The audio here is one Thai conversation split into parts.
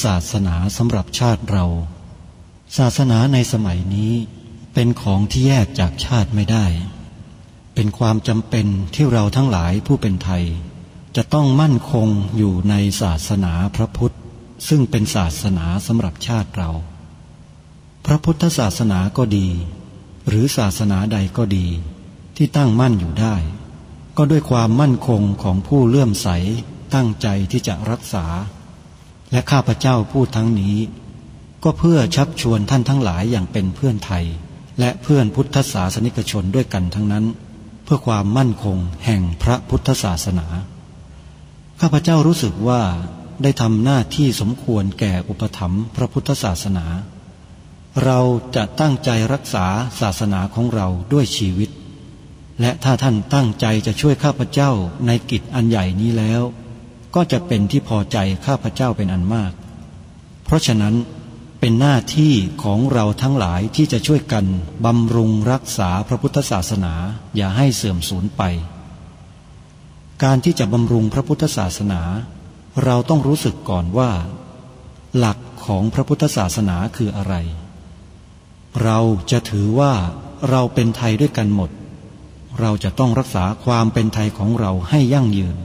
ศาสนาสำหรับชาติเราศาสนาในสมัยนี้เป็นของที่แยกจากชาติไม่ได้เป็นความจำเป็นที่เราทั้งหลายผู้เป็นไทยจะต้องมั่นคงอยู่ในศาสนาพระพุทธซึ่งเป็นศาสนาสำหรับชาติเราพระพุทธศาสนาก็ดีหรือศาสนาใดก็ดีที่ตั้งมั่นอยู่ได้ก็ด้วยความมั่นคงของผู้เลื่อมใสตั้งใจที่จะรักษาและข้าพเจ้าพูดทั้งนี้ก็เพื่อชักชวนท่านทั้งหลายอย่างเป็นเพื่อนไทยและเพื่อนพุทธศาสนิกชนด้วยกันทั้งนั้นเพื่อความมั่นคงแห่งพระพุทธศาสนาข้าพเจ้ารู้สึกว่าได้ทำหน้าที่สมควรแก่อุปถัมภ์พระพุทธศาสนาเราจะตั้งใจรักษาศาสนาของเราด้วยชีวิตและถ้าท่านตั้งใจจะช่วยข้าพเจ้าในกิจอันใหญ่นี้แล้วก็จะเป็นที่พอใจข้าพเจ้าเป็นอันมากเพราะฉะนั้นเป็นหน้าที่ของเราทั้งหลายที่จะช่วยกันบำรุงรักษาพระพุทธศาสนาอย่าให้เสื่อมสูญไปการที่จะบำรุงพระพุทธศาสนาเราต้องรู้สึกก่อนว่าหลักของพระพุทธศาสนาคืออะไรเราจะถือว่าเราเป็นไทยด้วยกันหมดเราจะต้องรักษาความเป็นไทยของเราให้ยั่งยืน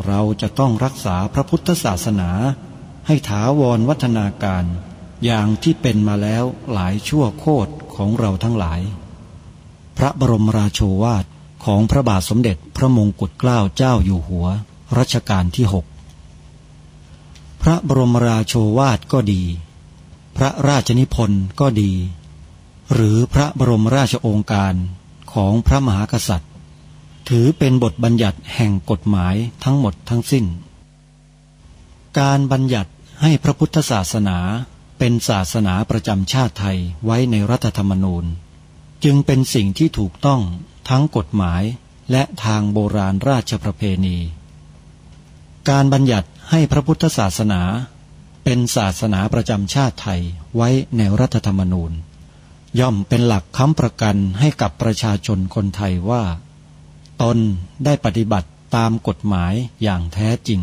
เราจะต้องรักษาพระพุทธศาสนาให้ถาวรวัฒนาการอย่างที่เป็นมาแล้วหลายชั่วโคตรของเราทั้งหลายพระบรมราโชวาทของพระบาทสมเด็จพระมงกุฎเกล้าเจ้าอยู่หัวรัชกาลที่ 6พระบรมราโชวาทก็ดีพระราชนิพนธ์ก็ดีหรือพระบรมราชโองการของพระมหากษัตริย์ถือเป็นบทบัญญัติแห่งกฎหมายทั้งหมดทั้งสิ้นการบัญญัติให้พระพุทธศาสนาเป็นศาสนาประจำชาติไทยไว้ในรัฐธรรมนูญจึงเป็นสิ่งที่ถูกต้องทั้งกฎหมายและทางโบราณราชประเพณีการบัญญัติให้พระพุทธศาสนาเป็นศาสนาประจำชาติไทยไว้ในรัฐธรรมนูญย่อมเป็นหลักค้ำประกันให้กับประชาชนคนไทยว่าตนได้ปฏิบัติตามกฎหมายอย่างแท้จริง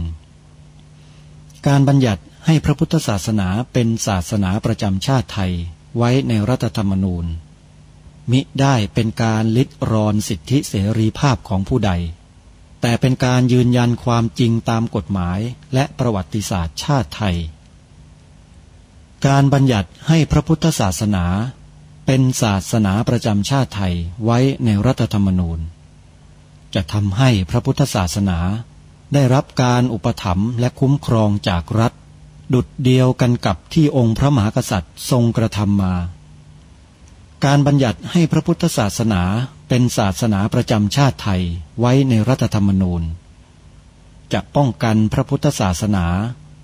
การบัญญัติให้พระพุทธศาสนาเป็นศาสนาประจำชาติไทยไว้ในรัฐธรรมนูญมิได้เป็นการลิดรอนสิทธิเสรีภาพของผู้ใดแต่เป็นการยืนยันความจริงตามกฎหมายและประวัติศาสตร์ชาติไทยการบัญญัติให้พระพุทธศาสนาเป็นศาสนาประจำชาติไทยไว้ในรัฐธรรมนูญจะทำให้พระพุทธศาสนาได้รับการอุปถัมภ์และคุ้มครองจากรัฐดุจเดียวกันกับที่องค์พระมหากษัตริย์ทรงกระทำมาการบัญญัติให้พระพุทธศาสนาเป็นศาสนาประจำชาติไทยไว้ในรัฐธรรมนูญจะป้องกันพระพุทธศาสนา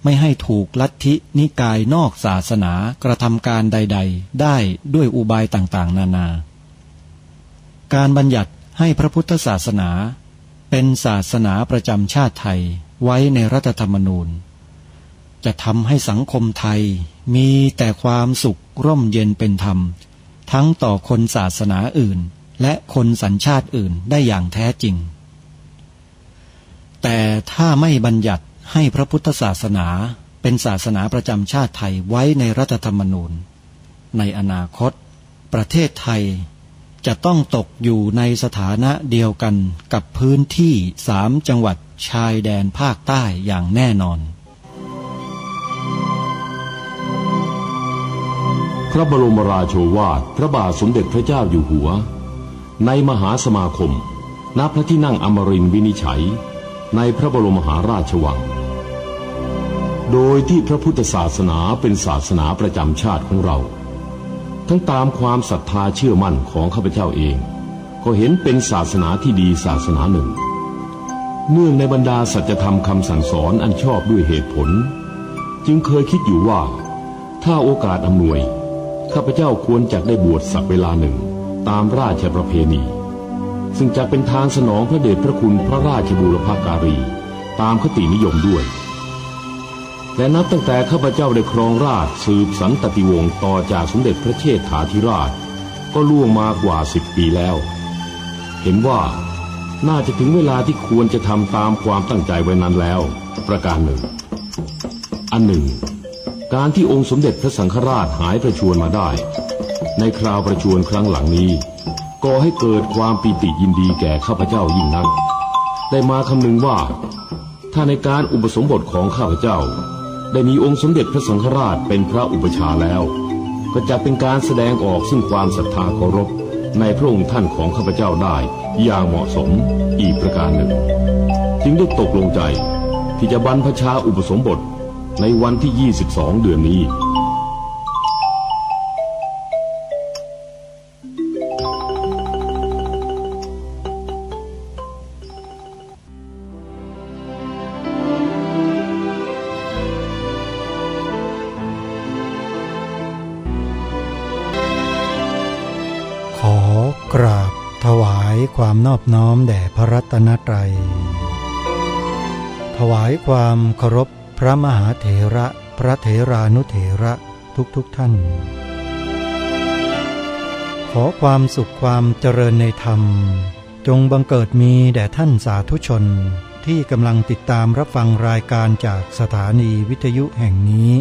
ไม่ให้ถูกลัทธินิกายนอกศาสนากระทำการใดๆได้ด้วยอุบายต่างๆนานาการบัญญัติให้พระพุทธศาสนาเป็นศาสนาประจำชาติไทยไว้ในรัฐธรรมนูญจะทำให้สังคมไทยมีแต่ความสุขร่มเย็นเป็นธรรมทั้งต่อคนศาสนาอื่นและคนสัญชาติอื่นได้อย่างแท้จริงแต่ถ้าไม่บัญญัติให้พระพุทธศาสนาเป็นศาสนาประจำชาติไทยไว้ในรัฐธรรมนูญในอนาคตประเทศไทยจะต้องตกอยู่ในสถานะเดียวกันกับพื้นที่3 จังหวัดชายแดนภาคใต้อย่างแน่นอนพระบรมราโชวาทพระบาทสมเด็จพระเจ้าอยู่หัวในมหาสมาคมณพระที่นั่งอมรินทร์วินิจฉัยในพระบรมมหาราชวังโดยที่พระพุทธศาสนาเป็นศาสนาประจำชาติของเราทั้งตามความศรัทธาเชื่อมั่นของข้าพเจ้าเองก็เห็นเป็นศาสนาที่ดีศาสนาหนึ่งเนื่องในบรรดาสัจธรรมคำสั่งสอนอันชอบด้วยเหตุผลจึงเคยคิดอยู่ว่าถ้าโอกาสอำนวยข้าพเจ้าควรจะได้บวชสักเวลาหนึ่งตามราชประเพณีซึ่งจะเป็นทางสนองพระเดชพระคุณพระราชบูรพาการีตามคตินิยมด้วยและนับตั้งแต่ข้าพเจ้าได้ครองราชย์สืบสันตติวงศ์ต่อจากสมเด็จพระเชษฐาธิราชก็ล่วงมากว่า10 ปีแล้วเห็นว่าน่าจะถึงเวลาที่ควรจะทำตามความตั้งใจไว้นั้นแล้วประการหนึ่งอันหนึ่ง การที่องค์สมเด็จพระสังฆราชหายประชวรมาได้ในคราวประชวรครั้งหลังนี้ก่อให้เกิดความปีติยินดีแก่ข้าพเจ้ายิ่งนักได้มาคำนึงว่าถ้าในการอุปสมบทของข้าพเจ้าได้มีองค์สมเด็จพระสังฆราชเป็นพระอุปชฌาย์แล้วก็จะเป็นการแสดงออกซึ่งความศรัทธาเคารพในพระองค์ท่านของข้าพเจ้าได้อย่างเหมาะสมอีกประการหนึ่งจึงได้ตกลงใจที่จะบรรพชาอุปสมบทในวันที่ 22 เดือนนี้ขอกราบถวายความนอบน้อมแด่พระรัตนตรัยถวายความเคารพพระมหาเถระพระเถรานุเถระทุกท่านขอความสุขความเจริญในธรรมจงบังเกิดมีแด่ท่านสาธุชนที่กำลังติดตามรับฟังรายการจากสถานีวิทยุแห่งนี้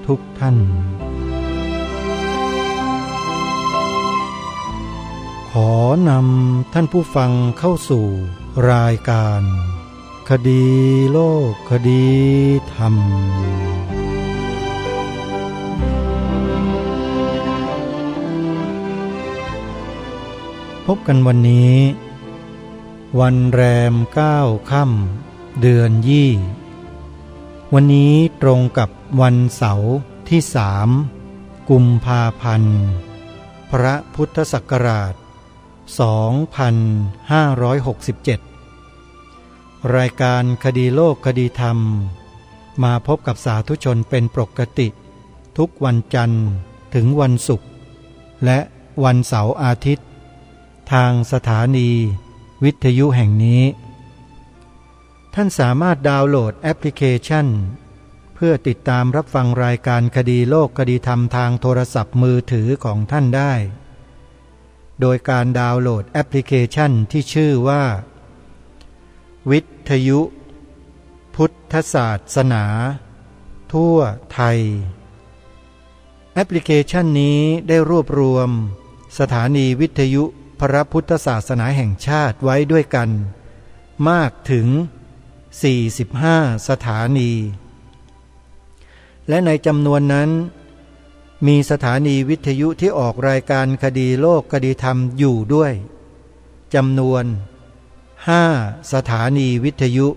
ทุกท่านขอนำท่านผู้ฟังเข้าสู่รายการคดีโลกคดีธรรมพบกันวันนี้วันแรม9 ค่ำเดือนยี่วันนี้ตรงกับวันเสาร์ที่3 กุมภาพันธ์พระพุทธศักราช2567รายการคดีโลกคดีธรรมมาพบกับสาธุชนเป็นปกติทุกวันจันทร์ถึงวันศุกร์และวันเสาร์อาทิตย์ทางสถานีวิทยุแห่งนี้ท่านสามารถดาวน์โหลดแอปพลิเคชันเพื่อติดตามรับฟังรายการคดีโลกคดีธรรมทางโทรศัพท์มือถือของท่านได้โดยการดาวน์โหลดแอปพลิเคชันที่ชื่อว่าวิทยุพุทธศาสนาทั่วไทยแอปพลิเคชันนี้ได้รวบรวมสถานีวิทยุพระพุทธศาสนาแห่งชาติไว้ด้วยกันมากถึง45 สถานีและในจำนวนนั้นมีสถานีวิทยุที่ออกรายการคดีโลกคดีธรรมอยู่ด้วยจำนวน5 สถานีวิทยุ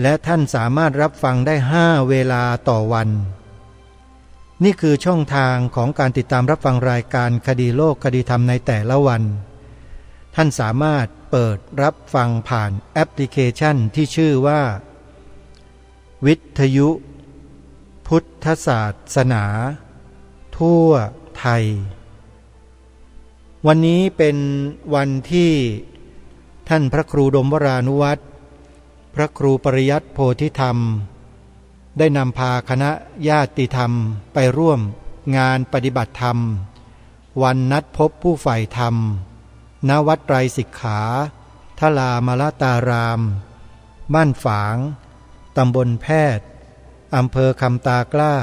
และท่านสามารถรับฟังได้5 เวลาต่อวันนี่คือช่องทางของการติดตามรับฟังรายการคดีโลกคดีธรรมในแต่ละวันท่านสามารถเปิดรับฟังผ่านแอปพลิเคชันที่ชื่อว่าวิทยุพุทธศาสนาทั่วไทยวันนี้เป็นวันที่ท่านพระครูดมวรานุวัตรพระครูปริยัติโพธิธรรมได้นำพาคณะญาติธรรมไปร่วมงานปฏิบัติธรรมวันนัดพบผู้ใฝ่ธรรมณวัดไตรสิกขาทลามลตารามบ้านฝางตำบลแพทย์อำเภอคำตากล้า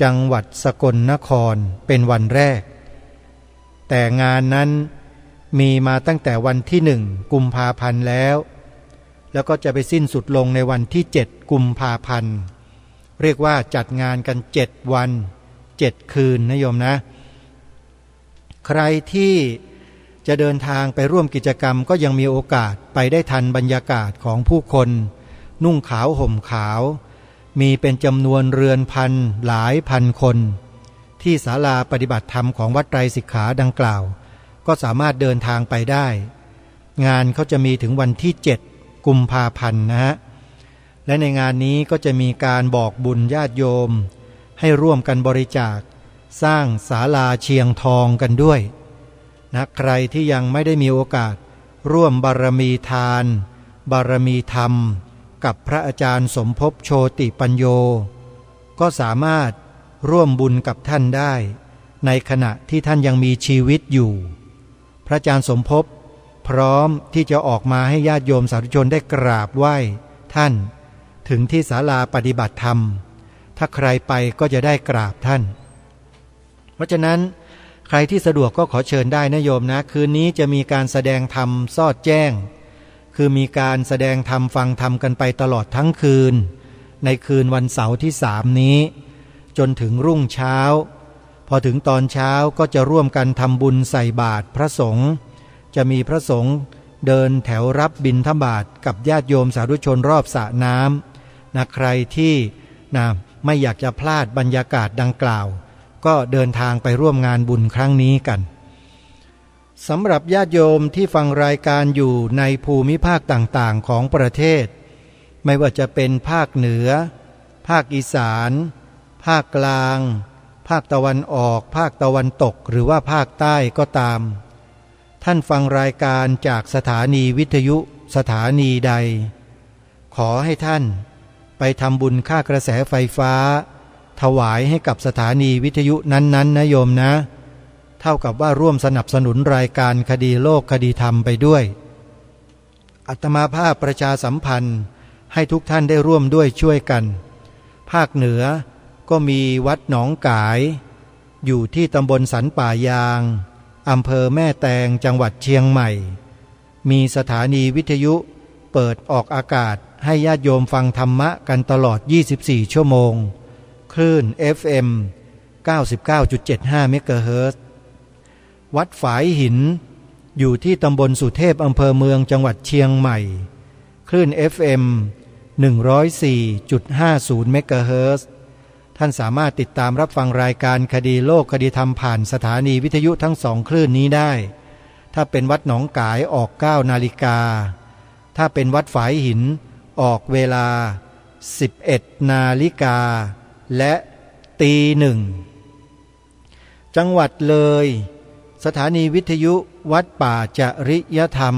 จังหวัดสกลนครเป็นวันแรกแต่งานนั้นมีมาตั้งแต่วันที่1 กุมภาพันธ์แล้วก็จะไปสิ้นสุดลงในวันที่7 กุมภาพันธ์เรียกว่าจัดงานกัน7 วัน 7 คืนนะโยมนะใครที่จะเดินทางไปร่วมกิจกรรมก็ยังมีโอกาสไปได้ทันบรรยากาศของผู้คนนุ่งขาวห่มขาวมีเป็นจำนวนเรือนพันหลายพันคนที่ศาลาปฏิบัติธรรมของวัดไตรสิกขาดังกล่าวก็สามารถเดินทางไปได้งานเขาจะมีถึงวันที่7 กุมภาพันธ์นะฮะและในงานนี้ก็จะมีการบอกบุญญาติโยมให้ร่วมกันบริจาคสร้างศาลาเชียงทองกันด้วยนะใครที่ยังไม่ได้มีโอกาสร่วมบารมีทานบารมีธรรมกับพระอาจารย์สมภพโชติปัญโยก็สามารถร่วมบุญกับท่านได้ในขณะที่ท่านยังมีชีวิตอยู่พระอาจารย์สมภพพร้อมที่จะออกมาให้ญาติโยมสาธุชนได้กราบไหว้ท่านถึงที่ศาลาปฏิบัติธรรม ถ้าใครไปก็จะได้กราบท่านเพราะฉะนั้นใครที่สะดวกก็ขอเชิญได้นะโยมนะคืนนี้จะมีการแสดงธรรมสอดแจ้งคือมีการแสดงธรรมฟังธรรมกันไปตลอดทั้งคืนในคืนวันเสาร์ที่3นี้จนถึงรุ่งเช้าพอถึงตอนเช้าก็จะร่วมกันทำบุญใส่บาตรพระสงฆ์จะมีพระสงฆ์เดินแถวรับบิณฑบาตกับญาติโยมสาธุชนรอบสระน้ำนะใครที่ไม่อยากจะพลาดบรรยากาศดังกล่าวก็เดินทางไปร่วมงานบุญครั้งนี้กันสำหรับญาติโยมที่ฟังรายการอยู่ในภูมิภาคต่างๆของประเทศไม่ว่าจะเป็นภาคเหนือภาคอีสานภาคกลางภาคตะวันออกภาคตะวันตกหรือว่าภาคใต้ก็ตามท่านฟังรายการจากสถานีวิทยุสถานีใดขอให้ท่านไปทำบุญค่ากระแสไฟฟ้าถวายให้กับสถานีวิทยุนั้นๆนะโยมนะเท่ากับว่าร่วมสนับสนุนรายการคดีโลกคดีธรรมไปด้วยอาตมาภาพประชาสัมพันธ์ให้ทุกท่านได้ร่วมด้วยช่วยกันภาคเหนือก็มีวัดหนองกายอยู่ที่ตำบลสันป่ายางอำเภอแม่แตงจังหวัดเชียงใหม่มีสถานีวิทยุเปิดออกอากาศให้ญาติโยมฟังธรรมะกันตลอด24ชั่วโมงคลื่น FM 99.75 เมกะเฮิรตซ์วัดฝายหินอยู่ที่ตำบลสุเทพอำเภอเมืองจังหวัดเชียงใหม่คลื่น FM 104.50 เมกะเฮิรตซ์ท่านสามารถติดตามรับฟังรายการคดีโลกคดีธรรมผ่านสถานีวิทยุทั้ง2คลื่นนี้ได้ถ้าเป็นวัดหนองกายออก 9 นาฬิกาถ้าเป็นวัดฝายหินออกเวลา 11 นาฬิกาและตีหนึ่งจังหวัดเลยสถานีวิทยุวัดป่าจริยธรรม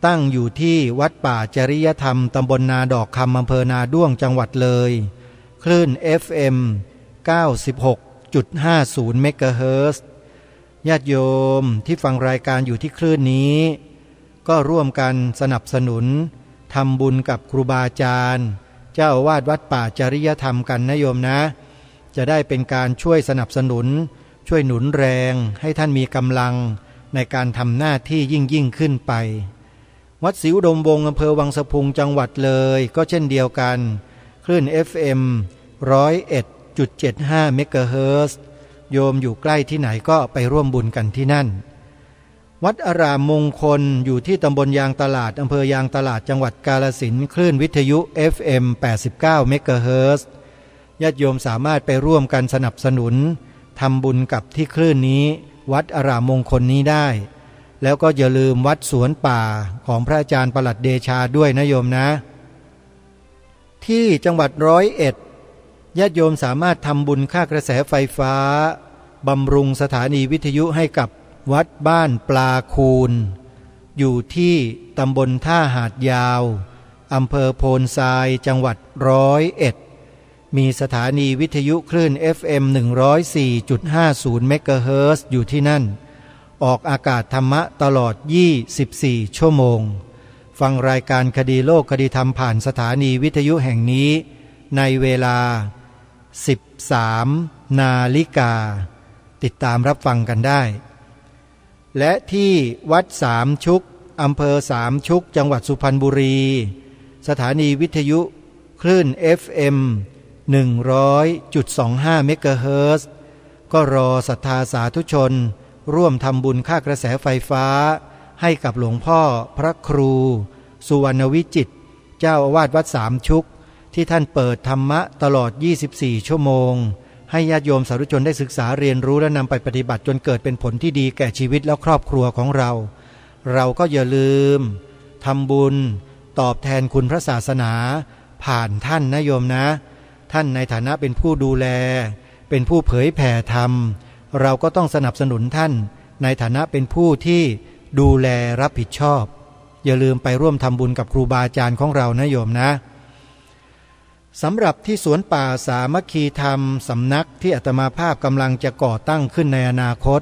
ตั้งอยู่ที่วัดป่าจริยธรรมตำบลนาดอกคำอำเภอนาด้วงจังหวัดเลยคลื่น FM 96.50 เมกะเฮิรตซ์ญาติโยมที่ฟังรายการอยู่ที่คลื่นนี้ก็ร่วมกันสนับสนุนทำบุญกับครูบาอาจารย์เจ้าอาวาสวัดป่าจริยธรรมกันนะโยมนะจะได้เป็นการช่วยสนับสนุนช่วยหนุนแรงให้ท่านมีกำลังในการทำหน้าที่ยิ่งขึ้นไปวัดศรีอุดมวงศ์อำเภอวังสะพุงจังหวัดเลยก็เช่นเดียวกันคลื่น FM 101.75 เมกะเฮิรตซ์โยมอยู่ใกล้ที่ไหนก็ไปร่วมบุญกันที่นั่นวัดอารามมงคลอยู่ที่ตำบลยางตลาดอำเภอยางตลาดจังหวัดกาฬสินธุ์คลื่นวิทยุ FM 89 เมกะเฮิรตซ์ญาติโยมสามารถไปร่วมกันสนับสนุนทำบุญกับที่คลื่นนี้วัดอารามมงคลนี้ได้แล้วก็อย่าลืมวัดสวนป่าของพระอาจารย์ปลัดเดชาด้วยนะโยมนะที่จังหวัด101ญาติโยมสามารถทำบุญค่ากระแสไฟฟ้าบำรุงสถานีวิทยุให้กับวัดบ้านปลาคูนอยู่ที่ตำบลท่าหาดยาวอำเภอโพนทรายจังหวัด101มีสถานีวิทยุคลื่น FM 104.50 เมกะเฮิรตซ์อยู่ที่นั่นออกอากาศธรรมะตลอด24ชั่วโมงฟังรายการคดีโลกคดีธรรมผ่านสถานีวิทยุแห่งนี้ในเวลา 13 นาฬิกาติดตามรับฟังกันได้และที่วัดสามชุกอำเภอสามชุกจังหวัดสุพรรณบุรีสถานีวิทยุคลื่น FM 100.25 เมกะเฮิรตซ์ก็รอศรัทธาสาธุชนร่วมทำบุญค่ากระแสไฟฟ้าให้กับหลวงพ่อพระครูสุวรรณวิจิตรเจ้าอาวาสวัดสามชุกที่ท่านเปิดธรรมะตลอด24ชั่วโมงให้ญาติโยมสาธุชนได้ศึกษาเรียนรู้และนำไปปฏิบัติจนเกิดเป็นผลที่ดีแก่ชีวิตและครอบครัวของเราก็อย่าลืมทำบุญตอบแทนคุณพระศาสนาผ่านท่านนะโยมนะท่านในฐานะเป็นผู้ดูแลเป็นผู้เผยแผ่ธรรมเราก็ต้องสนับสนุนท่านในฐานะเป็นผู้ที่ดูแลรับผิดชอบอย่าลืมไปร่วมทำบุญกับครูบาอาจารย์ของเรานะโยมนะสำหรับที่สวนป่าสามัคคีธรรมสำนักที่อาตมาภาพกำลังจะก่อตั้งขึ้นในอนาคต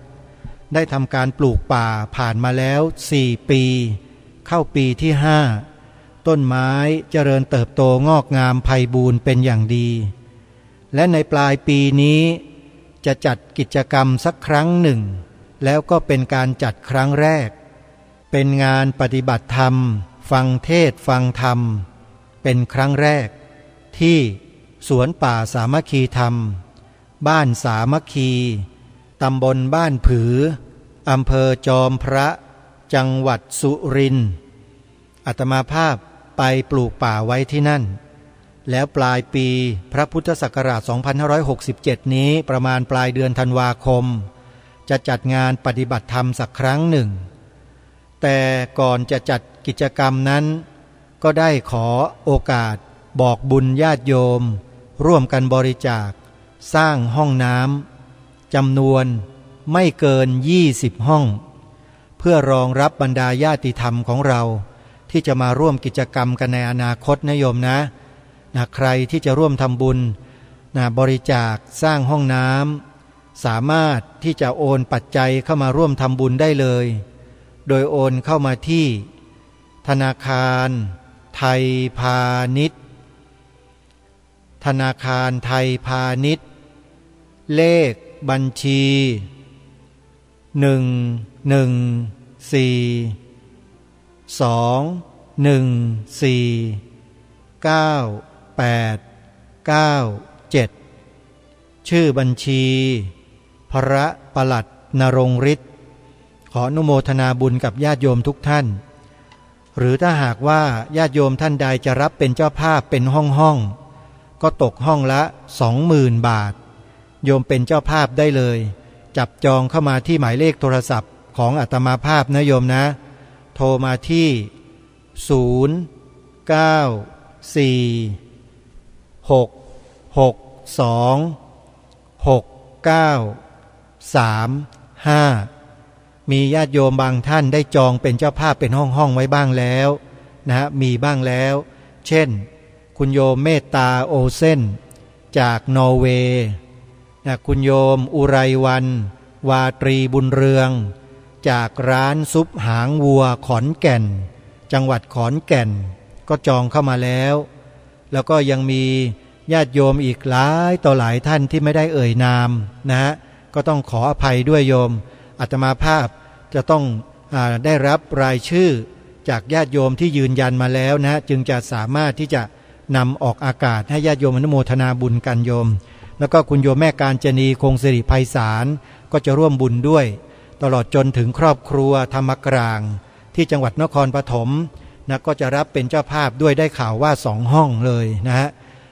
ได้ทำการปลูกป่าผ่านมาแล้ว4 ปีเข้าปีที่5ต้นไม้เจริญเติบโตงอกงามไพบูรณ์เป็นอย่างดี และในปลายปีนี้จะจัดกิจกรรมสักครั้งหนึ่งแล้วก็เป็นการจัดครั้งแรกเป็นงานปฏิบัติธรรมฟังเทศน์ฟังธรรมเป็นครั้งแรกที่สวนป่าสามัคคีธรรมบ้านสามัคคีตำบลบ้านผืออำเภอจอมพระจังหวัดสุรินทร์อาตมาภาพไปปลูกป่าไว้ที่นั่นแล้วปลายปีพระพุทธศักราช 2567 นี้ประมาณปลายเดือนธันวาคมจะจัดงานปฏิบัติธรรมสักครั้งหนึ่งแต่ก่อนจะจัดกิจกรรมนั้นก็ได้ขอโอกาสบอกบุญญาติโยมร่วมกันบริจาคสร้างห้องน้ำจำนวนไม่เกิน20 ห้องเพื่อรองรับบรรดาญาติธรรมของเราที่จะมาร่วมกิจกรรมกันในอนาคตนะโยมนะใครที่จะร่วมทำบุญบริจาคสร้างห้องน้ำสามารถที่จะโอนปัจจัยเข้ามาร่วมทำบุญได้เลยโดยโอนเข้ามาที่ธนาคารไทยพาณิชย์ธนาคารไทยพาณิชย์เลขบัญชี114914987ชื่อบัญชีพระปลัดณรงค์ฤทธิ์ขออนุโมทนาบุญกับญาติโยมทุกท่านหรือถ้าหากว่าญาติโยมท่านใดจะรับเป็นเจ้าภาพเป็นห้องก็ตกห้องละ 20,000 บาทโยมเป็นเจ้าภาพได้เลยจับจองเข้ามาที่หมายเลขโทรศัพท์ของอาตมาภาพนะโยมนะโทรมาที่094-662-6935มีญาติโยมบางท่านได้จองเป็นเจ้าภาพเป็นห้องไว้บ้างแล้วนะมีบ้างแล้วเช่นคุณโยมเมตตาโอเซ่นจากนอร์เวย์คุณโยมอุไรวันวาตรีบุญเรืองจากร้านซุปหางวัวขอนแก่นจังหวัดขอนแก่นก็จองเข้ามาแล้วแล้วก็ยังมีญาติโยมอีกหลายต่อหลายท่านที่ไม่ได้เอ่ยนามนะก็ต้องขออภัยด้วยโยมอาตมาภาพจะต้องได้รับรายชื่อจากญาติโยมที่ยืนยันมาแล้วนะจึงจะสามารถที่จะนำออกอากาศให้ญาติโยมอนุโมทนาบุญกันโยมแล้วก็คุณโยมแม่การจนีคงสิริไพศาลก็จะร่วมบุญด้วยตลอดจนถึงครอบครัวธรรมกลางที่จังหวัดนครปฐมนะก็จะรับเป็นเจ้าภาพด้วยได้ข่าวว่า2 ห้องเลยนะฮะ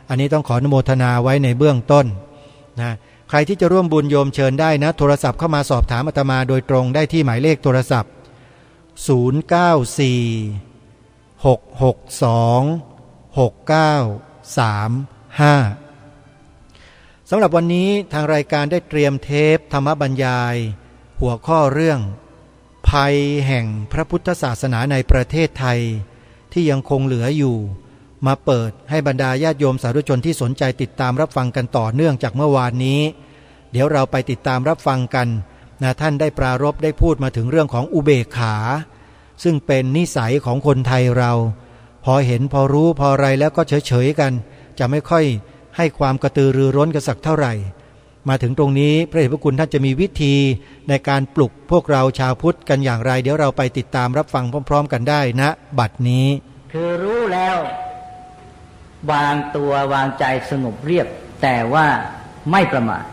อันนี้ต้องขออนุโมทนาไว้ในเบื้องต้นนะใครที่จะร่วมบุญโยมเชิญได้นะโทรศัพท์เข้ามาสอบถามอาตมาโดยตรงได้ที่หมายเลขโทรศัพท์094-662-6935สำหรับวันนี้ทางรายการได้เตรียมเทปธรรมบรรยายหัวข้อเรื่องภัยแห่งพระพุทธศาสนาในประเทศไทยที่ยังคงเหลืออยู่มาเปิดให้บรรดาญาติโยมสาธุชนที่สนใจติดตามรับฟังกันต่อเนื่องจากเมื่อวานนี้เดี๋ยวเราไปติดตามรับฟังกันนะท่านได้ปรารภได้พูดมาถึงเรื่องของอุเบกขาซึ่งเป็นนิสัยของคนไทยเราพอเห็นพอรู้พออะไรแล้วก็เฉยๆกันจะไม่ค่อยให้ความกระตือรือร้นกันสักเท่าไหร่มาถึงตรงนี้พระเดชพระคุณท่านจะมีวิธีในการปลุกพวกเราชาวพุทธกันอย่างไรเดี๋ยวเราไปติดตามรับฟังพร้อมๆกันได้นะบัดนี้คือรู้แล้ววางตัววางใจสงบเรียบแต่ว่าไม่ประมาท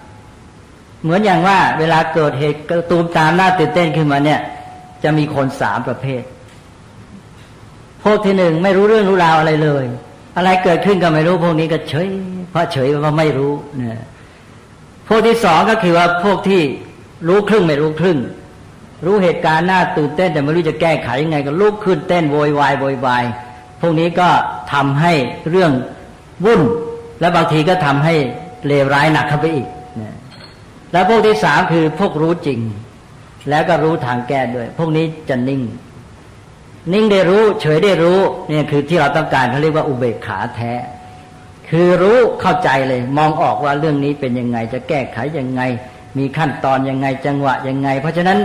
เหมือนอย่างว่าเวลาเกิดเหตุกระตูมตามหน้าตื่นเต้นขึ้นมาเนี่ยจะมีคน3 ประเภทพวกที่1ไม่รู้เรื่องรู้ราวอะไรเลยอะไรเกิดขึ้นก็ไม่รู้พวกนี้ก็เฉยเพราะเฉยว่าไม่รู้เนี่ยพวกที่2ก็คือว่าพวกที่รู้ครึ่งไม่รู้ครึ่งรู้เหตุการณ์น่าตื่นเต้นแต่ไม่รู้จะแก้ไขยังไงก็ลุกขึ้นเต้นโวยวายพวกนี้ก็ทำให้เรื่องวุ่นและบางทีก็ทำให้เลวร้ายหนักเข้าไปอีกแล้วพวกที่3คือพวกรู้จริงแล้วก็รู้ทางแก้ด้วยพวกนี้จะนิ่งได้รู้เฉยได้รู้นี่คือที่เราต้องการเขาเรียกว่าอุเบกขาแท้คือรู้เข้าใจเลยมองออกว่าเรื่องนี้เป็นยังไงจะแก้ไขยังไงมีขั้นตอนยังไงจังหวะยังไงเพราะฉะนั้น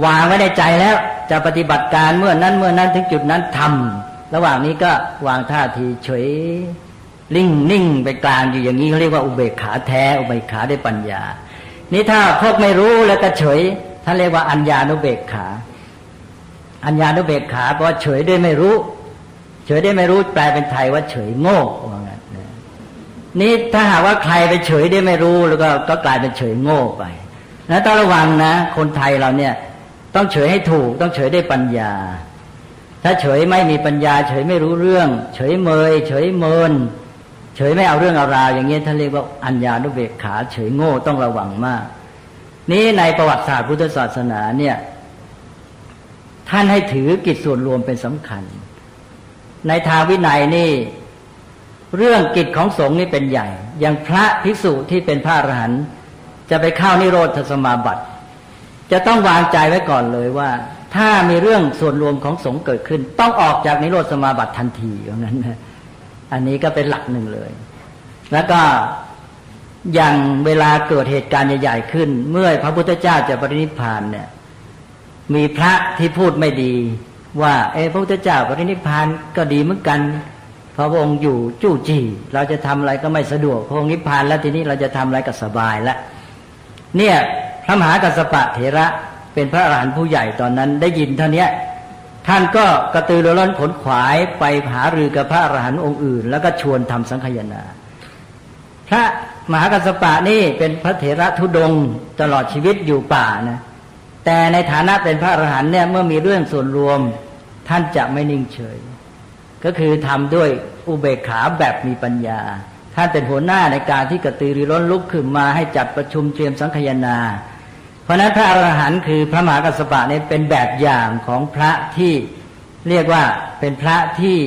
วางไว้ในใจแล้วจะปฏิบัติการเมื่อนั้นถึงจุดนั้นทำระหว่างนี้ก็วางท่าทีเฉย นิ่งไปกลางอยู่อย่างนี้เขาเรียกว่าอุเบกขาแท้อุเบกขาด้วยปัญญานี่ถ้าพวกไม่รู้แล้วก็เฉยท่านเรียกว่าอัญญานุเบกขาอัญญานุเบกขาเพราะว่าเฉยด้วยไม่รู้เฉยได้ไม่รู้แปลเป็นไทยว่าเฉยโง่ว่างั้นนี่ถ้าหากว่าใครไปเฉยได้ไม่รู้แล้วก็กลายเป็นเฉยโง่ไปนะต้องระวังนะคนไทยเราเนี่ยต้องเฉยให้ถูกต้องเฉยได้ปัญญาถ้าเฉยไม่มีปัญญาเฉยไม่รู้เรื่องเฉยเมยเฉยเมินเฉยไม่เอาเรื่องเอาราวอย่างเงี้ยท่านเรียกว่าอัญญานุเบกขาเฉยโง่ต้องระวังมากนี้ในประวัติศาสตร์พุทธศาสนาเนี่ยท่านให้ถือกิจส่วนรวมเป็นสำคัญในทางวินัยนี่เรื่องกิจของสงฆ์นี่เป็นใหญ่อย่างพระภิกษุที่เป็นพระอรหันต์จะไปเข้านิโรธสมาบัติจะต้องวางใจไว้ก่อนเลยว่าถ้ามีเรื่องส่วนรวมของสงฆ์เกิดขึ้นต้องออกจากนิโรธสมาบัติทันทีอย่างนั้นนะอันนี้ก็เป็นหลักหนึ่งเลยแล้วก็อย่างเวลาเกิดเหตุการณ์ใหญ่ๆขึ้นเมื่อพระพุทธเจ้าจะปรินิพพานเนี่ยมีพระที่พูดไม่ดีว่าพระพุทธเจ้าปรินิพพานก็ดีเหมือนกันพระองค์อยู่จู้จี้เราจะทำอะไรก็ไม่สะดวกพระองค์นิพพานแล้วทีนี้เราจะทำอะไรก็สบายแล้วเนี่ยพระมหากัสสปะเถระเป็นพระอรหันต์ผู้ใหญ่ตอนนั้นได้ยินเท่านี้ท่านก็กระตือรือร้นขนขวายไปหารือกับพระอรหันต์องค์อื่นแล้วก็ชวนทำสังฆยนาพระมหากัสสปะนี่เป็นพระเถระธุดงค์ตลอดชีวิตอยู่ป่านะแต่ในฐานะเป็นพระอรหันต์เนี่ยเมื่อมีเรื่องส่วนรวมท่านจะไม่นิ่งเฉยก็คือทำด้วยอุเบกขาแบบมีปัญญาท่านเป็นหัวหน้าในการที่กระตือรือร้นลุกขึ้นมาให้จัดประชุมเตรียมสังฆยนาเพราะนั้นพระอรหันต์คือพระมหากัสสปะเนี่ยเป็นแบบอย่างของพระที่เรียกว่าเป็นพระที่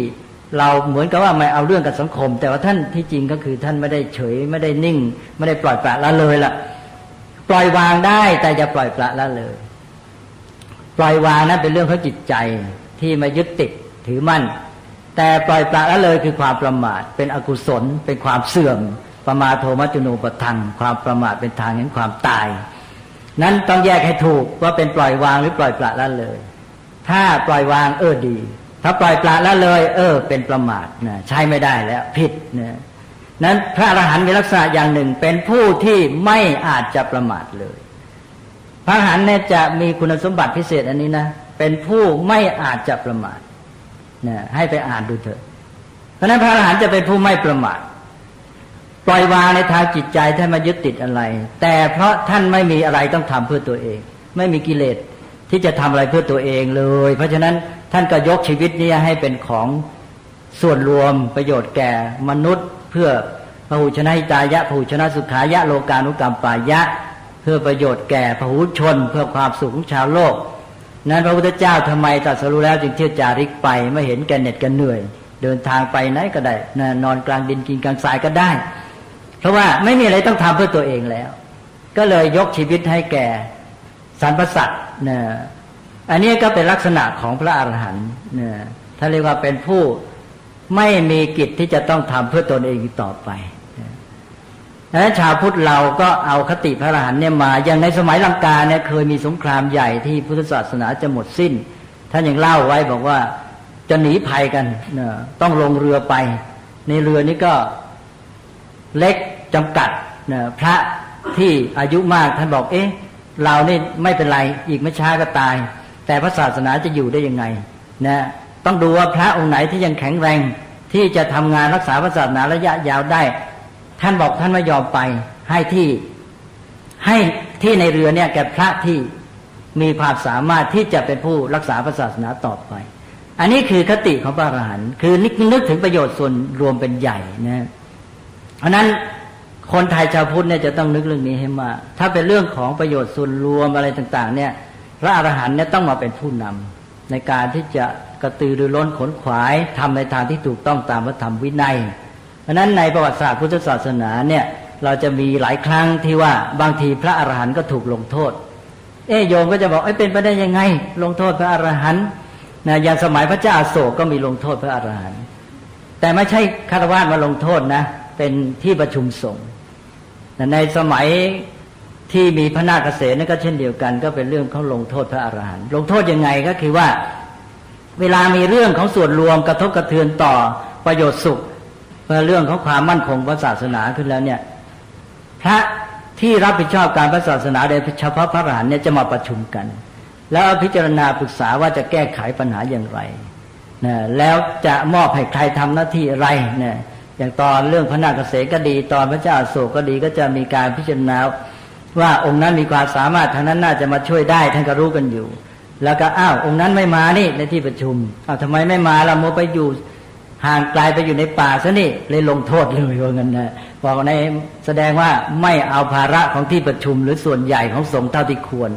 เราเหมือนกับว่าไม่เอาเรื่องกับสังคมแต่ว่าท่านที่จริงก็คือท่านไม่ได้เฉยไม่ได้นิ่งไม่ได้ปล่อยปละละเลยล่ะปล่อยวางได้แต่อย่าปล่อยปละละเลยปล่อยวางนั้นเป็นเรื่องของจิตใจที่ไม่ยึดติดถือมั่นแต่ปล่อยปละละเลยคือความประมาทเป็นอกุศลเป็นความเสื่อมปมาโทมัจจุโนปทังความประมาทเป็นทางแห่งความตายนั้นต้องแยกให้ถูกว่าเป็นปล่อยวางหรือปล่อยปละละเลยถ้าปล่อยวางดีถ้าปล่อยปละละเลยเป็นประมาทนะใช้ไม่ได้แล้วผิดนะนั้นพระอรหันต์มีลักษณะอย่างหนึ่งเป็นผู้ที่ไม่อาจจะประมาทเลยพระอรหันต์เนี่ยจะมีคุณสมบัติพิเศษอันนี้นะเป็นผู้ไม่อาจจะประมาทนะให้ไปอ่านดูเถอะเพราะนั้นพระอรหันต์จะเป็นผู้ไม่ประมาทปล่อยวางในทางจิตใจท่านไม่ยึดติดอะไรแต่เพราะท่านไม่มีอะไรต้องทำเพื่อตัวเองไม่มีกิเลสที่จะทำอะไรเพื่อตัวเองเลยเพราะฉะนั้นท่านก็ยกชีวิตนี้ให้เป็นของส่วนรวมประโยชน์แก่มนุษย์เพื่อพหูชนะหิตายะพหูชนะสุขายะโลกานุกรรมปายะเพื่อประโยชน์แก่พหูชนเพื่อความสุขของชาวโลกนั้นพระพุทธเจ้าทำไมตรัสรู้แล้วจึงเที่ยวจาริกไปไม่เห็นแก่เหน็ดแก่เหนื่อยเดินทางไปไหนก็ได้นอนกลางดินกินกลางทรายก็ได้เพราะว่าไม่มีอะไรต้องทำเพื่อตัวเองแล้วก็เลยยกชีวิตให้แก่สรรพสัตว์นะอันนี้ก็เป็นลักษณะของพระอรหันต์นะท่านเรียกว่าเป็นผู้ไม่มีกิจที่จะต้องทำเพื่อตนเองอีกต่อไปดังนั้นชาวพุทธเราก็เอาคติพระอรหันต์เนี่ยมาอย่างในสมัยลังกาเนี่ยเคยมีสงครามใหญ่ที่พุทธศาสนาจะหมดสิ้นท่านยังเล่าไว้บอกว่าจะหนีภัยกันนะต้องลงเรือไปในเรือนี้ก็เล็กจำกัดนะพระที่อายุมากท่านบอกเรานี่ไม่เป็นไรอีกไม่ช้าก็ตายแต่พระศาสนาจะอยู่ได้ยังไงนะต้องดูว่าพระองค์ไหนที่ยังแข็งแรงที่จะทำงานรักษาพระศาสนาระยะยาวได้ท่านบอกท่านไม่ยอมไปให้ที่ในเรือเนี่ยแก่พระที่มีความสามารถที่จะเป็นผู้รักษาพระศาสนาต่อไปอันนี้คือคติของพระอรหันต์คือนึกถึงประโยชน์ส่วนรวมเป็นใหญ่นะเพราะนั้นคนไทยชาวพุทธเนี่ยจะต้องนึกเรื่องนี้ให้มากถ้าเป็นเรื่องของประโยชน์ส่วนรวมอะไรต่างๆเนี่ยพระอรหันต์เนี่ยต้องมาเป็นผู้นำในการที่จะกระตือรือร้นขนขวายทำในทางที่ถูกต้องตามพระธรรมวินัยเพราะนั้นในประวัติศาสตร์พุทธศาสนาเนี่ยเราจะมีหลายครั้งที่ว่าบางทีพระอรหันต์ก็ถูกลงโทษโยมก็จะบอกเป็นไปได้ยังไงลงโทษพระอรหันต์นะอย่างสมัยพระเจ้าอโศกก็มีลงโทษพระอรหันต์แต่ไม่ใช่ฆราวาสมาลงโทษนะเป็นที่ประชุมสงฆ์ในสมัยที่มีพระนาคเษนนั่นก็เช่นเดียวกันก็เป็นเรื่องเขาลงโทษพระอรหันต์ลงโทษยังไงก็คือว่าเวลามีเรื่องของส่วนรวมกระทบกระเทือนต่อประโยชน์สุข เมื่อเรื่องของความมั่นคงพระศาสนาขึ้นแล้วเนี่ยพระที่รับผิดชอบการพระศาสนาโดยเฉพาะพระอรหันต์เนี่ยจะมาประชุมกันแล้วพิจารณาปรึกษาว่าจะแก้ไขปัญหาอย่างไรนะแล้วจะมอบให้ใครทำหน้าที่อะไรนะอย่างตอนเรื่องพระนาคเกษก็ดีตอนพระเจ้าอโศกก็ดีก็จะมีการพิจารณาว่าองค์นั้นมีความสามารถทางนั้นน่าจะมาช่วยได้ท่านก็รู้กันอยู่แล้วก็องค์นั้นไม่มานี่ในที่ประชุมทำไมไม่มาเราโมไปอยู่ห่างไกลไปอยู่ในป่าซะนี่เลยลงโทษเลยว่างั้นนะบอกในแสดงว่าไม่เอาภาระของที่ประชุมหรือส่วนใหญ่ของสงฆ์เท่าที่ควร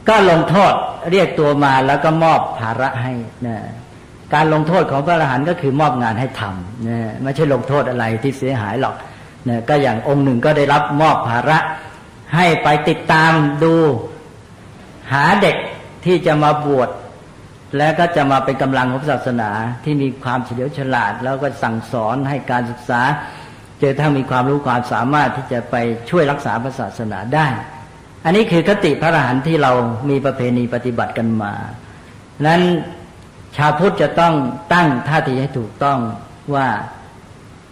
ก็ลงโทษเรียกตัวมาแล้วก็มอบภาระให้นะการลงโทษของพระอรหันต์ก็คือมอบงานให้ทำนะไม่ใช่ลงโทษอะไรที่เสียหายหรอกนะก็อย่างองค์หนึ่งก็ได้รับมอบภาระให้ไปติดตามดูหาเด็กที่จะมาบวชและก็จะมาเป็นกำลังของศาสนาที่มีความเฉลียวฉลาดแล้วก็สั่งสอนให้การศึกษาจนทั้งมีความรู้ความสามารถที่จะไปช่วยรักษาศาสนาได้อันนี้คือคติพระอรหันต์ที่เรามีประเพณีปฏิบัติกันมานั้นชาวพุทธจะต้องตั้งท่าทีให้ถูกต้องว่า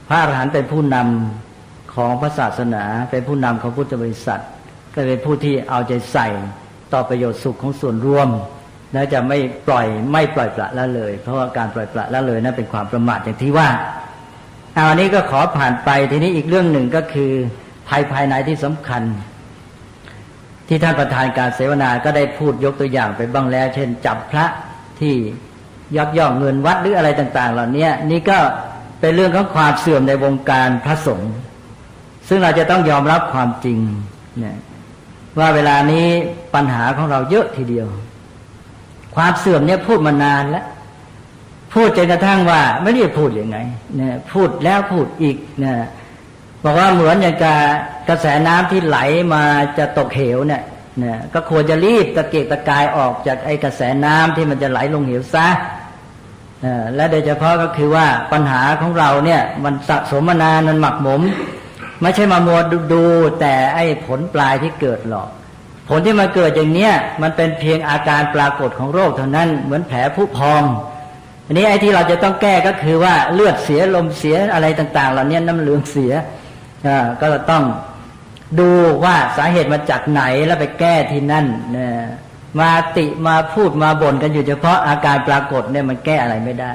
พระอรหันต์เป็นผู้นำของพระศาสนาเป็นผู้นำของพุทธบริษัทก็เป็นผู้ที่เอาใจใส่ต่อประโยชน์สุขของส่วนรวมและจะไม่ปล่อยปละละเลยเพราะว่าการปล่อยปละละเลยนั้นเป็นความประมาทอย่างที่ว่าอันนี้ก็ขอผ่านไปทีนี้อีกเรื่องหนึ่งก็คือภัยภายในที่สำคัญที่ท่านประธานการเสวนาก็ได้พูดยกตัวอย่างไปบ้างแล้วเช่นจับพระที่ยักยอกเงินวัดหรืออะไรต่างๆเหล่านี้นี่ก็เป็นเรื่องของความเสื่อมในวงการพระสงฆ์ซึ่งเราจะต้องยอมรับความจริงเนี่ยว่าเวลานี้ปัญหาของเราเยอะทีเดียวความเสื่อมเนี่ยพูดมานานแล้วพูดจนกระทั่งว่าไม่รู้จะพูดยังไงเนี่ยพูดแล้วพูดอีกเนี่ยบอกว่าเหมือนอย่างกระแสน้ำที่ไหลมาจะตกเหวเนี่ยก็ควรจะรีบตะเกียกตะกายออกจากไอ้กระแสน้ำที่มันจะไหลลงเหวซะและโดยเฉพาะก็คือว่าปัญหาของเราเนี่ยมันสะสมมานานมันหมักหมมไม่ใช่มามัวดูแต่ไอ้ผลปลายที่เกิดหรอกผลที่มาเกิดอย่างเนี้ยมันเป็นเพียงอาการปรากฏของโรคเท่านั้นเหมือนแผลผุพองอันนี้ไอ้ที่เราจะต้องแก้ก็คือว่าเลือดเสียลมเสียอะไรต่างๆเหล่านี้น้ำเหลืองเสียก็ต้องดูว่าสาเหตุมาจากไหนแล้วไปแก้ที่นั่นมาติมาพูดมาบ่นกันอยู่เฉพาะอาการปรากฏเนี่ยมันแก้อะไรไม่ได้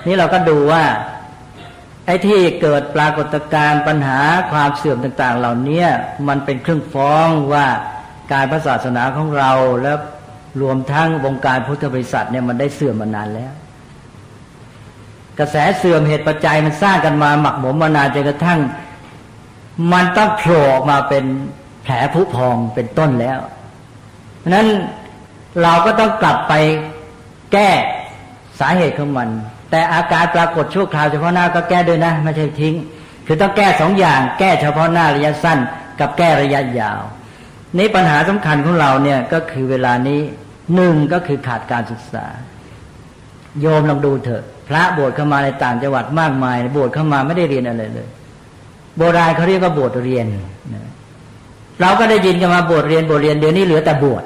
นี่เราก็ดูว่าไอ้ที่เกิดปรากฏการณ์ปัญหาความเสื่อมต่างๆเหล่านี้มันเป็นเครื่องฟ้องว่าการพระศาสนาของเราและรวมทั้งวงการพุทธบริษัทเนี่ยมันได้เสื่อมมานานแล้วกระแสเสื่อมเหตุปัจจัยมันสร้างกันมาหมักหมมมานานจนกระทั่งมันต้องโผล่ออกมาเป็นแผลผุพองเป็นต้นแล้วเพราะนั้นเราก็ต้องกลับไปแก้สาเหตุของมันแต่อาการปรากฏชั่วคราวเฉพาะหน้าก็แก้ด้วยนะไม่ใช่ทิ้งคือต้องแก้สองอย่างแก้เฉพาะหน้าระยะสั้นกับแก้ระยะยาวนี่ปัญหาสำคัญของเราเนี่ยก็คือเวลานี้หนึ่งก็คือขาดการศึกษาโยมลองดูเถอะพระบวชเข้ามาในต่างจังหวัดมากมายบวชเข้ามาไม่ได้เรียนอะไรเลยโบราณเขาเรียกว่าบวชเรียนเราก็ได้ยินกันมาบวชเรียนเดี๋ยวนี้เหลือแต่บวช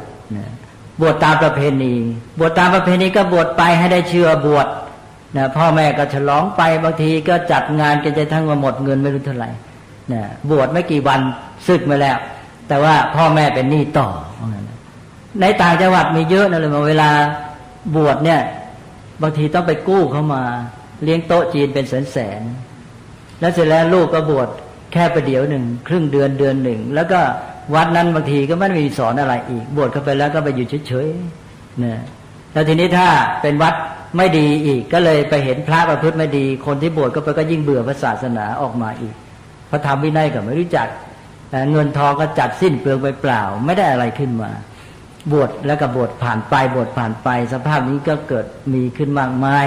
บวชตามประเพณีบวชตามประเพณีก็บวชไปให้ได้เชื่อบวชพ่อแม่ก็ฉลองไปบางทีก็จัดงานกันจนทั้งหมดเงินไม่รู้เท่าไหร่บวชไม่กี่วันสึกมาแล้วแต่ว่าพ่อแม่เป็นหนี้ต่อในต่างจังหวัดมีเยอะนะเลยมาเวลาบวชเนี่ยบางทีต้องไปกู้เข้ามาเลี้ยงโต๊ะจีนเป็นแสนๆแล้วเสร็จแล้วลูกก็บวชแค่ประเดี๋ยวหนึ่งครึ่งเดือนหนึ่งแล้วก็วัดนั้นบางทีก็ไม่มีสอนอะไรอีกบวชเข้าไปแล้วก็ไปอยู่เฉยๆเนี่ยแล้วทีนี้ถ้าเป็นวัดไม่ดีอีกก็เลยไปเห็นพระประพฤติไม่ดีคนที่บวชก็ไปก็ยิ่งเบื่อพระศาสนาออกมาอีกพระธรรมวินัยก็ไม่รู้จักเงินทองก็จัดสิ้นเปลืองไปเปล่าไม่ได้อะไรขึ้นมาบวชแล้วก็บวชผ่านไปบวชผ่านไปสภาพนี้ก็เกิดมีขึ้นมากมาย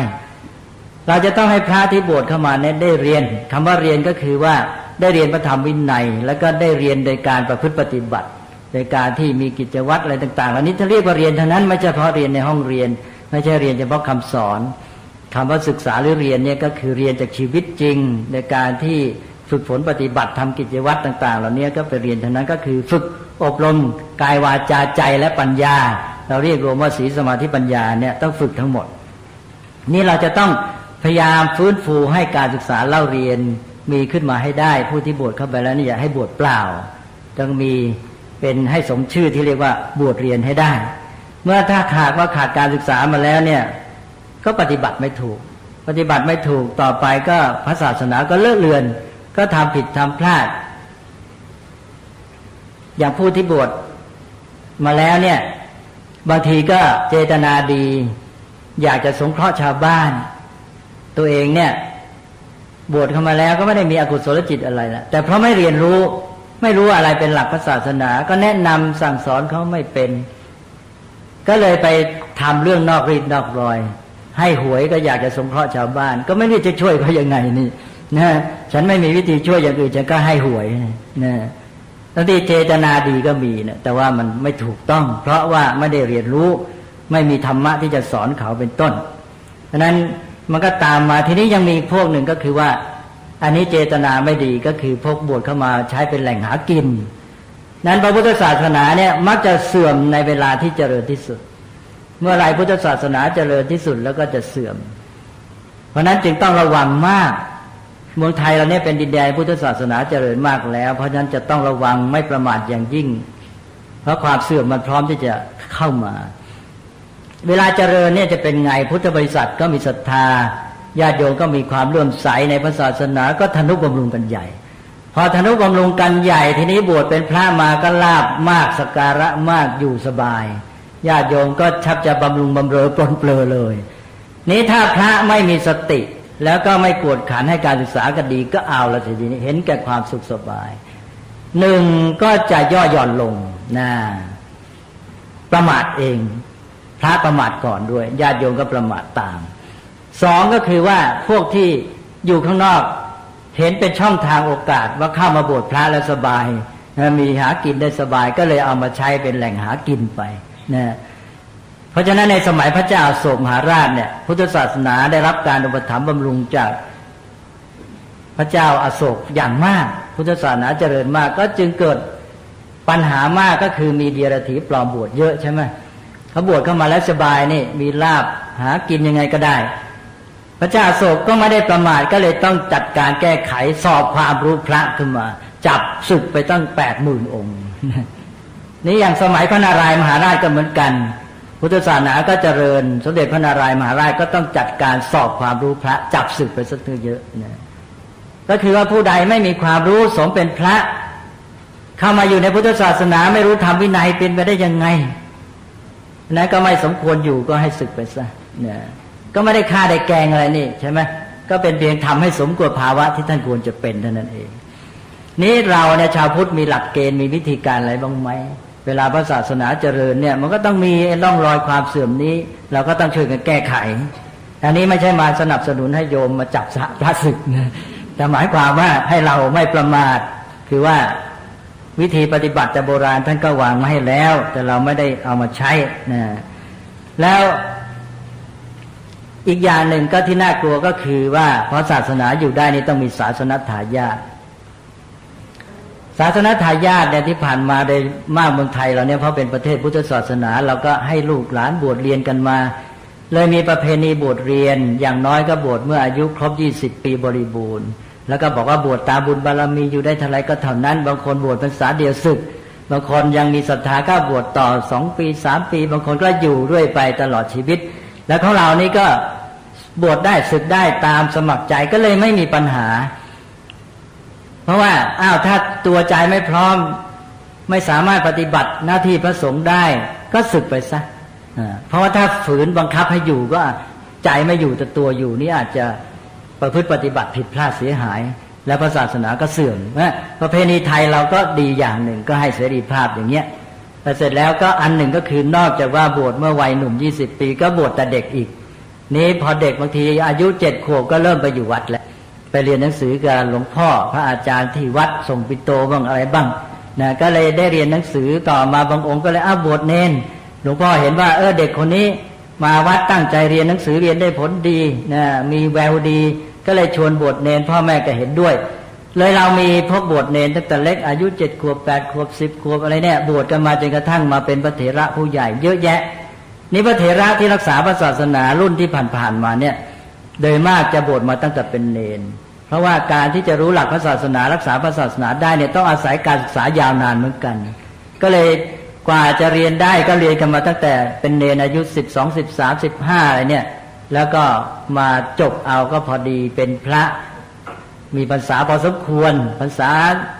เราจะต้องให้พระที่บวชเข้ามาเนี่ยได้เรียนคำว่าเรียนก็คือว่าได้เรียนพระธรรมวินัยแล้วก็ได้เรียนโดยการประพฤติปฏิบัติโดยการที่มีกิจวัตรอะไรต่างๆเหล่านี้ถ้าเรียกว่าเรียนเท่านั้นไม่ใช่เฉพาะเรียนในห้องเรียนไม่ใช่เรียนเฉพาะคำสอนคำว่าศึกษาหรือเรียนเนี่ยก็คือเรียนจากชีวิตจริงในการที่ฝึกฝนปฏิบัติทำกิจวัตรต่างๆเหล่านี้ก็ไปเรียนเท่านั้นก็คือฝึกอบรมกายวาจาใจและปัญญาเราเรียกรวมว่าศีลสมาธิปัญญาเนี่ยต้องฝึกทั้งหมดนี่เราจะต้องพ พยายามฟื้นฟูให้การศึกษาเล่าเรียนมีขึ้นมาให้ได้ผู้ที่บวชเข้าไปแล้วนี่อย่าให้บวชเปล่าต้องมีเป็นให้สมชื่อที่เรียกว่าบวชเรียนให้ได้เมื่อถ้าขาดการศึกษามาแล้วเนี่ยก็ปฏิบัติไม่ถูกต่อไปก็พระศาสนาก็เลอะเลือนก็ทำผิดทำพลาดอย่างผู้ที่บวชมาแล้วเนี่ยบางทีก็เจตนาดีอยากจะสงเคราะห์ชาวบ้านตัวเองเนี่ยบวชเข้ามาแล้วก็ไม่ได้มีอกุศลจิตอะไรละแต่เพราะไม่เรียนรู้ไม่รู้อะไรเป็นหลักพระศาสนาก็แนะนำสั่งสอนเขาไม่เป็นก็เลยไปทำเรื่องนอกรีดนอกรอยให้หวยก็อยากจะสงเคราะห์ชาวบ้านก็ไม่รู้จะช่วยเขายังไงนี่นะฉันไม่มีวิธีช่วยอย่างอื่นฉันก็ให้หวยนะบางทีเจตนาดีก็มีนะแต่ว่ามันไม่ถูกต้องเพราะว่าไม่ได้เรียนรู้ไม่มีธรรมะที่จะสอนเขาเป็นต้นดังนั้นมันก็ตามมาทีนี้ยังมีพวกหนึ่งก็คือว่าอันนี้เจตนาไม่ดีก็คือพวกบวชเข้ามาใช้เป็นแหล่งหากินนั้นพระพุทธศาสนาเนี่ยมักจะเสื่อมในเวลาที่เจริญที่สุดเมื่อไรพุทธศาสนาเจริญที่สุดแล้วก็จะเสื่อมเพราะนั้นจึงต้องระวังมากเมืองไทยเราเนี่ยเป็นดินแดนพุทธศาสนาเจริญมากแล้วเพราะฉะนั้นจะต้องระวังไม่ประมาทอย่างยิ่งเพราะความเสื่อมมันพร้อมที่จะเข้ามาเวลาเจริญเนี่ยจะเป็นไงพุทธบริษัทก็มีศรัทธาญาติโยมก็มีความเลื่อมใสในพระศาสนาก็ทนุบำรุงกันใหญ่พอทนุบำรุงกันใหญ่ทีนี้บวชเป็นพระมาก็ลาภมากสักการะมากอยู่สบายญาติโยมก็ชักจะบำรุงบำเรอปลนเปลือเลยนี้ถ้าพระไม่มีสติแล้วก็ไม่กวดขันให้การศึกษาก็ดีก็เอาละทีนี้เห็นแก่ความสุขสบายหนึ่งก็จะย่อหย่อนลงนะประมาทเองพระประมาทก่อนด้วยญาติโยมก็ประมาทตามสองก็คือว่าพวกที่อยู่ข้างนอกเห็นเป็นช่องทางโอกาสว่าเข้ามาบวชพระแล้วสบายมีหากินได้สบายก็เลยเอามาใช้เป็นแหล่งหากินไปนะเพราะฉะนั้นในสมัยพระเจ้าอโศกมหาราชเนี่ยพุทธศาสนาได้รับการอุปถัมภ์บำรุงจากพระเจ้าอโศกอย่างมากพุทธศาสนาเจริญมากก็จึงเกิดปัญหามากก็คือมีเดียรถีปลอมบวชเยอะใช่ไหมเขาบวชเข้ามาแล้วสบายนี่มีลาภหากินยังไงก็ได้พระเจ้าอโศกก็ไม่ได้ประมาทก็เลยต้องจัดการแก้ไขสอบความรู้พระขึ้นมาจับศึกไปตั้ง 80,000 องค์นี่อย่างสมัยพระนารายมหาราชก็เหมือนกันพุทธศาสนาก็เจริญสมเด็จพระนารายมหาราชก็ต้องจัดการสอบความรู้พระจับศึกไปซะเยอะนะก็คือว่าผู้ใดไม่มีความรู้สมเป็นพระเข้ามาอยู่ในพุทธศาสนาไม่รู้ธรรมวินัยเป็นไปได้ยังไงนั้นก็ไม่สมควรอยู่ก็ให้ศึกไปซะเนี่ยก็ไม่ได้ฆ่าได้แกงอะไรนี่ใช่ไหมก็เป็นเพียงทำให้สมกับภาวะที่ท่านควรจะเป็นเท่านั้นเองนี้เราเนี่ยชาวพุทธมีหลักเกณฑ์มีวิธีการอะไรบ้างไหมเวลาพระศาสนาเจริญเนี่ยมันก็ต้องมีร่องรอยความเสื่อมนี้เราก็ต้องช่วยกันแก้ไขอันนี้ไม่ใช่มาสนับสนุนให้โยมมาจับพระศึกนะแต่หมายความว่าให้เราไม่ประมาทคือว่าวิธีปฏิบัติแต่โบราณท่านก็วางมาให้แล้วแต่เราไม่ได้เอามาใช้นะแล้วอีกอย่างหนึ่งก็ที่น่ากลัวก็คือว่าเพราะศาสนาอยู่ได้นี่ต้องมีศาสนทายาทศาสนทายาทเนี่ยที่ผ่านมาได้มากเมืองไทยเราเนี่ยเพราะเป็นประเทศพุทธศาสนาเราก็ให้ลูกหลานบวชเรียนกันมาเลยมีประเพณีบวชเรียนอย่างน้อยก็บวชเมื่ออายุครบ20 ปีบริบูรณ์แล้วก็บอกว่าบวชตามบุญบารมีอยู่ได้เท่าไรก็เท่านั้นบางคนบวชพรรษาเดียวศึกบางคนยังมีศรัทธาก็บวชต่อ2 ปี3 ปีบางคนก็อยู่ด้วยไปตลอดชีวิตแล้วของเรานี่ก็บวชได้ศึกได้ตามสมัครใจก็เลยไม่มีปัญหาเพราะว่าถ้าตัวใจไม่พร้อมไม่สามารถปฏิบัติหน้าที่พระสงฆ์ได้ก็ศึกไปซะเพราะว่าถ้าฝืนบังคับให้อยู่ก็ใจไม่อยู่แต่ตัวอยู่นี่อาจจะประพฤติปฏิบัติผิดพลาดเสียหายและพระศาสนาก็เสื่อมประเพณีไทยเราก็ดีอย่างหนึ่งก็ให้เสรีภาพอย่างเงี้ยแต่เสร็จแล้วก็อันหนึ่งก็คือนอกจากว่าบวชเมื่อวัยหนุ่ม20 ปีก็บวชแต่เด็กอีกนี้พอเด็กบางทีอายุ7 ขวบก็เริ่มไปอยู่วัดแล้วไปเรียนหนังสือกับหลวงพ่อพระอาจารย์ที่วัดส่งปิโตบ้างอะไรบ้างนะก็เลยได้เรียนหนังสือต่อมาบางองค์ก็เลยบวชเนนหลวงพ่อเห็นว่าเด็กคนนี้มาวัดตั้งใจเรียนหนังสือเรียนได้ผลดีนะมีแววดีก็เลยชวนบวชเนนพ่อแม่ก็เห็นด้วยเลยเรามีพวกบวชเนนตั้งแต่เล็กอายุ7 ขวบ8 ขวบ10 ขวบอะไรเนี่ยบวชกันมาจนกระทั่งมาเป็นพระเถระผู้ใหญ่เยอะแยะนี่พระเถระที่รักษาพระศาสนารุ่นที่ผ่านๆมาเนี่ย โดยมากจะบวชมาตั้งแต่เป็นเณรเพราะว่าการที่จะรู้หลักพระศาสนารักษาพระศาสนาได้เนี่ยต้องอาศัยการศึกษายาวนานเหมือนกันก็เลยกว่าจะเรียนได้ก็เรียนกันมาตั้งแต่เป็นเณรอายุ12 13 15อะไรเนี่ยแล้วก็มาจบเอาก็พอดีเป็นพระมีพรรษาพอสมควรพรรษา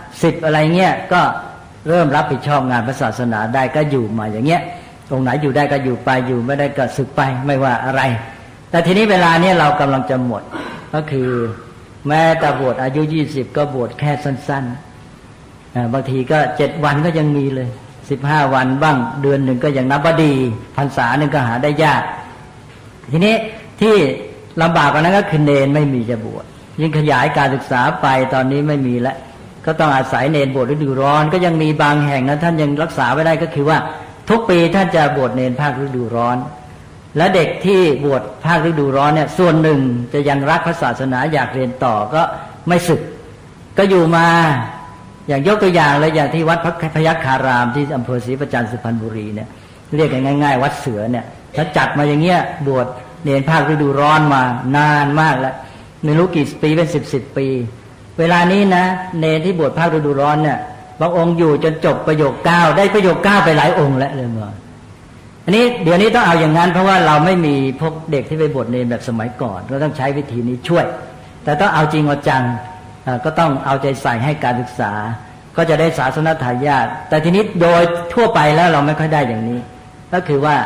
10อะไรเงี้ยก็เริ่มรับผิดชอบงานพระศาสนาได้ก็อยู่มาอย่างเงี้ยตรงไหนอยู่ได้ก็อยู่ไปอยู่ไม่ได้ก็สึกไปไม่ว่าอะไรแต่ทีนี้เวลาเนี้ยเรากำลังจะหมดก็คือแม้แต่บวชอายุ20ก็บวชแค่สั้นๆบางทีก็7วันก็ยังมีเลย15วันบ้างเดือนหนึ่งก็ยังนับว่าดีพรรษาหนึ่งก็หาได้ยากทีนี้ที่ลำบากกว่านั้นก็คือเณรไม่มีจะบวชยิ่งขยายการศึกษาไปตอนนี้ไม่มีแล้วก็ต้องอาศัยเณรบวชฤดูร้อนก็ยังมีบางแห่งนะท่านยังรักษาไว้ได้ก็คือว่าทุกปีท่านจะบวชเณรภาคฤดูร้อนและเด็กที่บวชภาคฤดูร้อนเนี่ยส่วนหนึ่งจะยังรักพระศาสนาอยากเรียนต่อก็ไม่สึกก็อยู่มาอย่างยกตัวอย่างเลยอย่างที่วัดพยัคฆารามที่อำเภอศรีประจันทร์สุพรรณบุรีเนี่ยเรียกง่ายๆวัดเสือเนี่ยถ้าจัดมาอย่างเงี้ยบวชเณรภาคฤดูร้อนมานานมากแล้วไม่รู้กี่ปีเป็น10ปีเวลานี้นะเณรที่บวชภาคฤดูร้อนเนี่ยบางองค์อยู่จนจบประโยค9ได้ประโยค9ไปหลายองค์แล้วเลยมั้งอันนี้เดี๋ยวนี้ต้องเอาอย่างนั้นเพราะว่าเราไม่มีพวกเด็กที่ไปบวชเณรแบบสมัยก่อนก็ต้องใช้วิธีนี้ช่วยแต่ต้องเอาจริงเอาจังก็ต้องเอาใจใส่ให้การศึกษาก็จะได้ศาสนทายาทแต่ทีนี้โดยทั่วไปแล้วเราไม่ค่อยได้อย่างนี้ก็คือว่า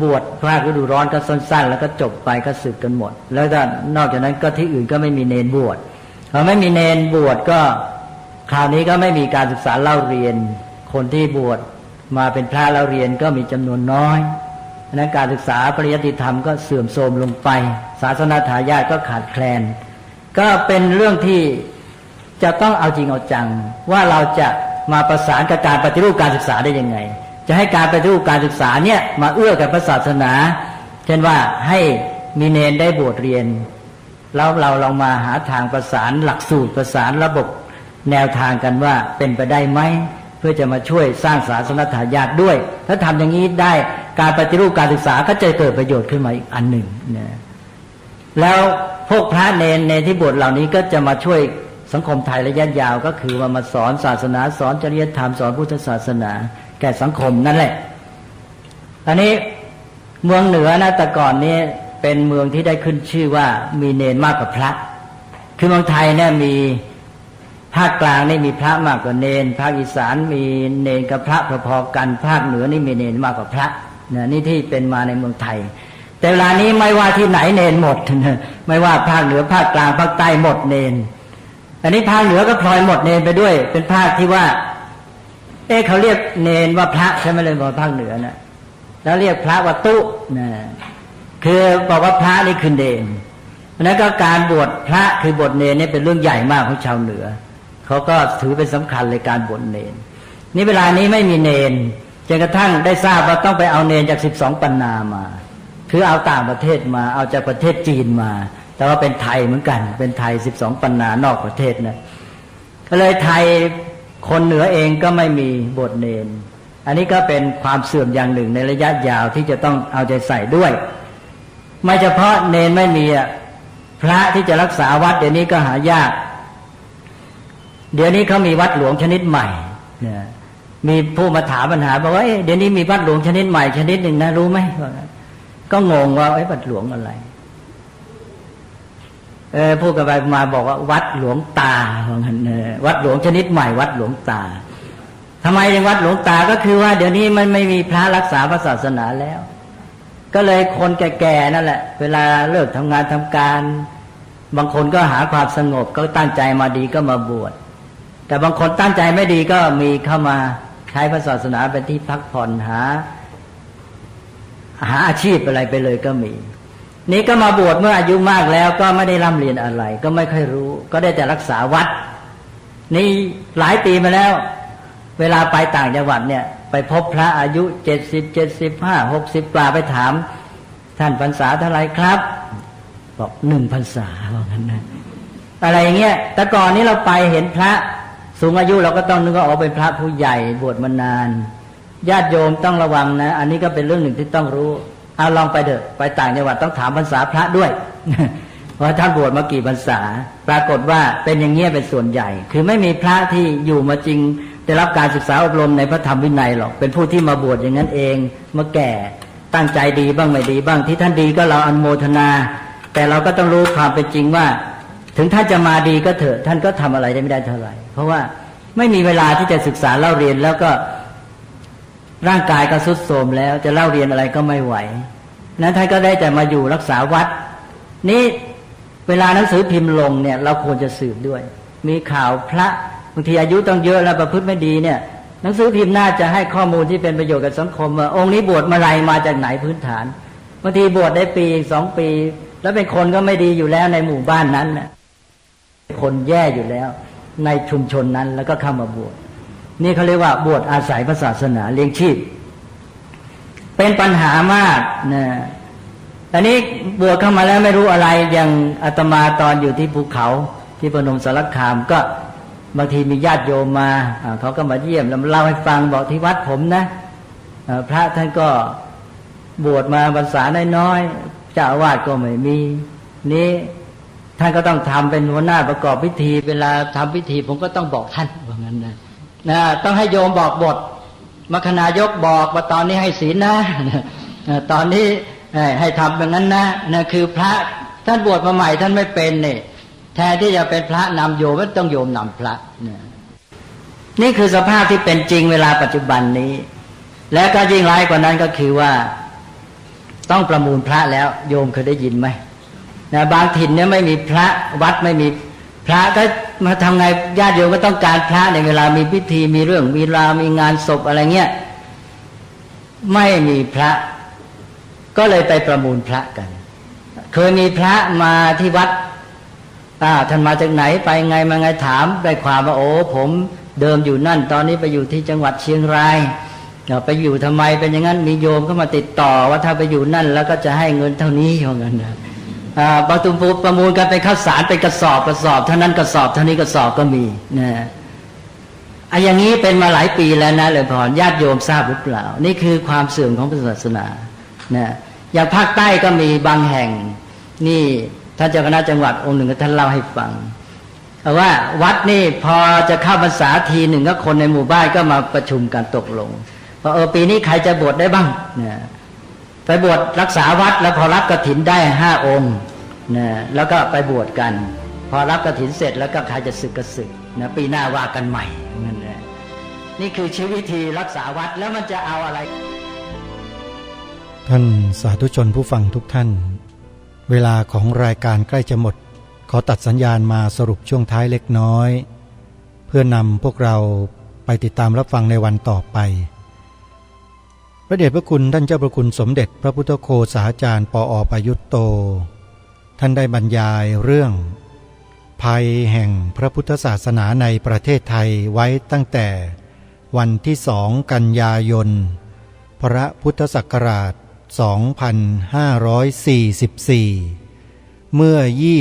บวชภาคฤดูร้อนก็สั้นๆแล้วก็จบไปก็สึกกันหมดแล้วก็นอกจากนั้นก็ที่อื่นก็ไม่มีเณรบวชพอไม่มีเณรบวชก็คราวนี้ก็ไม่มีการศึกษาเล่าเรียนคนที่บวชมาเป็นพระเล่าเรียนก็มีจำนวนน้อยนั้นการศึกษาปริยัติธรรมก็เสื่อมโทรมลงไปศาสนทายาทก็ขาดแคลนก็เป็นเรื่องที่จะต้องเอาจริงเอาจังว่าเราจะมาประสานกับการปฏิรูปการศึกษาได้ยังไงจะให้การปฏิรูปการศึกษาเนี่ยมาเอื้อกับพระศาสนาเช่นว่าให้มีเณรได้บวชเรียนแล้วเราลองมาหาทางประสานหลักสูตรประสานระบบแนวทางกันว่าเป็นไปได้ไหมเพื่อจะมาช่วยสร้างศาสนทายาทด้วยถ้าทำอย่างนี้ได้การปฏิรูปการศึกษาก็จะเกิดประโยชน์ขึ้นมาอีกอันหนึ่งนะแล้วพวกพระเณรที่บวชเหล่านี้ก็จะมาช่วยสังคมไทยระยะยาวก็คือมาสอนศาสนาสอนจริยธรรมสอนพุทธศาสนาแก่สังคมนั่นแหละอันนี้เมืองเหนือนะแต่ก่อนนี้เป็นเมืองที่ได้ขึ้นชื่อว่ามีเณรมากกว่าพระคือเมืองไทยเนี่ยมีภาคกลางนี่มีพระมากกว่าเณรภาคอีสานมีเณรกับพระพอๆกันภาคเหนือนี่มีเณรมากกว่าพระนะนี่ที่เป็นมาในเมืองไทยแต่เวลานี้ไม่ว่าที่ไหนเณรหมดไม่ว่าภาคเหนือภาคกลางภาคใต้หมดเณรอันนี้ภาคเหนือก็พลอยหมดเณรไปด้วยเป็นภาคที่ว่าเขาเรียกเณรว่าพระใช่ไหมเลยบอกภาคเหนือนะแล้วเรียกพระว่าตุนะคือบอกว่าพระนี่คือเณรเพราะนั้นก็การบวชพระคือบวชเณรนี่เป็นเรื่องใหญ่มากของชาวเหนือเขาก็ถือเป็นสำคัญเลยการบวชเณรนี่เวลานี้ไม่มีเณรจนกระทั่งได้ทราบว่าต้องไปเอาเณรจาก12ปันนามาคือเอาต่างประเทศมาเอาจากประเทศจีนมาแต่ว่าเป็นไทยเหมือนกันเป็นไทย12ปันนานอกประเทศนะก็เลยไทยคนเหนือเองก็ไม่มีบวชเณรอันนี้ก็เป็นความเสื่อมอย่างหนึ่งในระยะยาวที่จะต้องเอาใจใส่ด้วยไม่เฉพาะเณรไม่มีพระที่จะรักษาวัดเดี๋ยวนี้ก็หายากเดี๋ยวนี้เขามีวัดหลวงชนิดใหม่เนี่ยมีผู้มาถามปัญหาบอกว่าเดี๋ยวนี้มีวัดหลวงชนิดใหม่ชนิดหนึ่งนะรู้ไหมก็งงว่าวัดหลวงอะไรพูดกันไปมาบอกว่าวัดหลวงตาวัดหลวงชนิดใหม่วัดหลวงตาทำไมถึงวัดหลวงตาก็คือว่าเดี๋ยวนี้มันไม่มีพระรักษาพระศาสนาแล้วก็เลยคนแก่ๆนั่นแหละเวลาเลิกทำงานทำการบางคนก็หาความสงบก็ตั้งใจมาดีก็มาบวชแต่บางคนตั้งใจไม่ดีก็มีเข้ามาใช้พระศาสนาเป็นที่พักผ่อนหาอาชีพอะไรไปเลยก็มีนี่ก็มาบวชเมื่ออายุมากแล้วก็ไม่ได้ร่ำเรียนอะไรก็ไม่ค่อยรู้ก็ได้แต่รักษาวัดนี่หลายปีมาแล้วเวลาไปต่างจังหวัดเนี่ยไปพบพระอายุ70 75 60กว่าไปถามท่านพรรษาเท่าไรครับบอก1 พรรษาว่างั้นนะอะไรอย่างเงี้ยแต่ก่อนนี้เราไปเห็นพระสูงอายุเราก็ต้องนึกว่าเป็นพระผู้ใหญ่บวชมานานญาติโยมต้องระวังนะอันนี้ก็เป็นเรื่องหนึ่งที่ต้องรู้ เอาลองไปเถอะไปต่างจังหวัดต้องถามพรรษาพระด้วย เพราะท่านบวชมากี่พรรษาปรากฏว่าเป็นอย่างเงี้ยเป็นส่วนใหญ่ คือไม่มีพระที่อยู่มาจริงได้รับการศึกษาอบรมในพระธรรมวินัยหรอกเป็นผู้ที่มาบวชอย่างนั้นเองเมื่อแก่ตั้งใจดีบ้างไม่ดีบ้างที่ท่านดีก็เราอนุโมทนาแต่เราก็ต้องรู้ความเป็นจริงว่าถึงท่านจะมาดีก็เถอะท่านก็ทำอะไรได้ไม่ได้เท่าไหร่เพราะว่าไม่มีเวลาที่จะศึกษาเล่าเรียนแล้วก็ร่างกายก็ทรุดโทรมแล้วจะเล่าเรียนอะไรก็ไม่ไหวนั้นท่านก็ได้แต่มาอยู่รักษาวัดนี่เวลาหนังสือพิมพ์ลงเนี่ยเราควรจะสืบด้วยมีข่าวพระบางทีอายุต้องเยอะแล้วประพฤติไม่ดีเนี่ยหนังสือพิมพ์น่าจะให้ข้อมูลที่เป็นประโยชน์กับสังคมว่าองค์นี้บวชเมื่อไรมาจากไหนพื้นฐานบางทีบวชได้ปี2 ปีแล้วเป็นคนก็ไม่ดีอยู่แล้วในหมู่บ้านนั้นน่ะคนแย่อยู่แล้วในชุมชนนั้นแล้วก็เข้ามาบวชนี่เขาเรียกว่าบวชอาศัยพระศาสนาเลี้ยงชีพเป็นปัญหามากนะอันนี้บวชเข้ามาแล้วไม่รู้อะไรอย่างอาตมาตอนอยู่ที่ภูเขาที่พนมสารคามก็บางทีมีญาติโยมมาเขาก็มาเยี่ยมแล้วเล่าให้ฟังบอกที่วัดผมนะพระท่านก็บวชมาพรรษาน้อยๆเจ้าอาวาสก็ไม่มีนี้ท่านก็ต้องทำเป็นหัวหน้าประกอบพิธีเวลาทำพิธีผมก็ต้องบอกท่านว่างั้นนะต้องให้โยมบอกบทมัคคณายกบอกว่าตอนนี้ให้ศีลนะตอนนี้ให้ทำอย่างนั้นนะคือพระท่านบวชมาใหม่ท่านไม่เป็นเนี่ยแทนที่จะเป็นพระนำโยมก็ต้องโยมนำพระนี่คือสภาพที่เป็นจริงเวลาปัจจุบันนี้และก็ยิ่งร้ายกว่านั้นก็คือว่าต้องประมูลพระแล้วโยมเคยได้ยินไหมบางถิ่นเนี่ยไม่มีพระวัดไม่มีพระก็มาทำไงญาติโยมก็ต้องการพระในเวลามีพิธีมีเรื่องมีราวมีงานศพอะไรเงี้ยไม่มีพระก็เลยไปประมูลพระกันเคยมีพระมาที่วัดท่านมาจากไหนไปไงมาไงถามได้ความว่าโอ้ผมเดิมอยู่นั่นตอนนี้ไปอยู่ที่จังหวัดเชียงรายไปอยู่ทำไมเป็นอย่างนั้นมีโยมเข้ามาติดต่อว่าถ้าไปอยู่นั่นแล้วก็จะให้เงินเท่านี้อย่างนั้นนะประตูประมูลกันเป็นข้าวสารเป็นกระสอบเท่านั้นกระสอบเท่านี้กระสอบก็มีนะอย่างนี้เป็นมาหลายปีแล้วนะเลยพรญาติโยมทราบหรือเปล่านี่คือความเสื่อมของศาสนานะอย่างภาคใต้ก็มีบางแห่งนี่ท่านเจ้าคณะจังหวัดองค์หนึ่งท่านเล่าให้ฟังว่าวัดนี่พอจะเข้าพรรษาทีหนึ่งก็คนในหมู่บ้านก็มาประชุมกันตกลงว่าปีนี้ใครจะบวชได้บ้างนะไปบวชรักษาวัดแล้วพอรับกฐินได้5 องค์นะแล้วก็ไปบวชกันพอรับกฐินเสร็จแล้วก็ใครจะศึกก็ศึกนะปีหน้าว่ากันใหม่นั่นแหละนี่คือชีวิตวิธีรักษาวัดแล้วมันจะเอาอะไรท่านสาธุชนผู้ฟังทุกท่านเวลาของรายการใกล้จะหมดขอตัดสัญญาณมาสรุปช่วงท้ายเล็กน้อยเพื่อนำพวกเราไปติดตามรับฟังในวันต่อไปพระเดชพระคุณท่านเจ้าพระคุณสมเด็จพระพุทธโฆษาจารย์ปอ.ประยุตโตท่านได้บรรยายเรื่องภัยแห่งพระพุทธศาสนาในประเทศไทยไว้ตั้งแต่วันที่2 กันยายนพระพุทธศักราช2544เมื่อ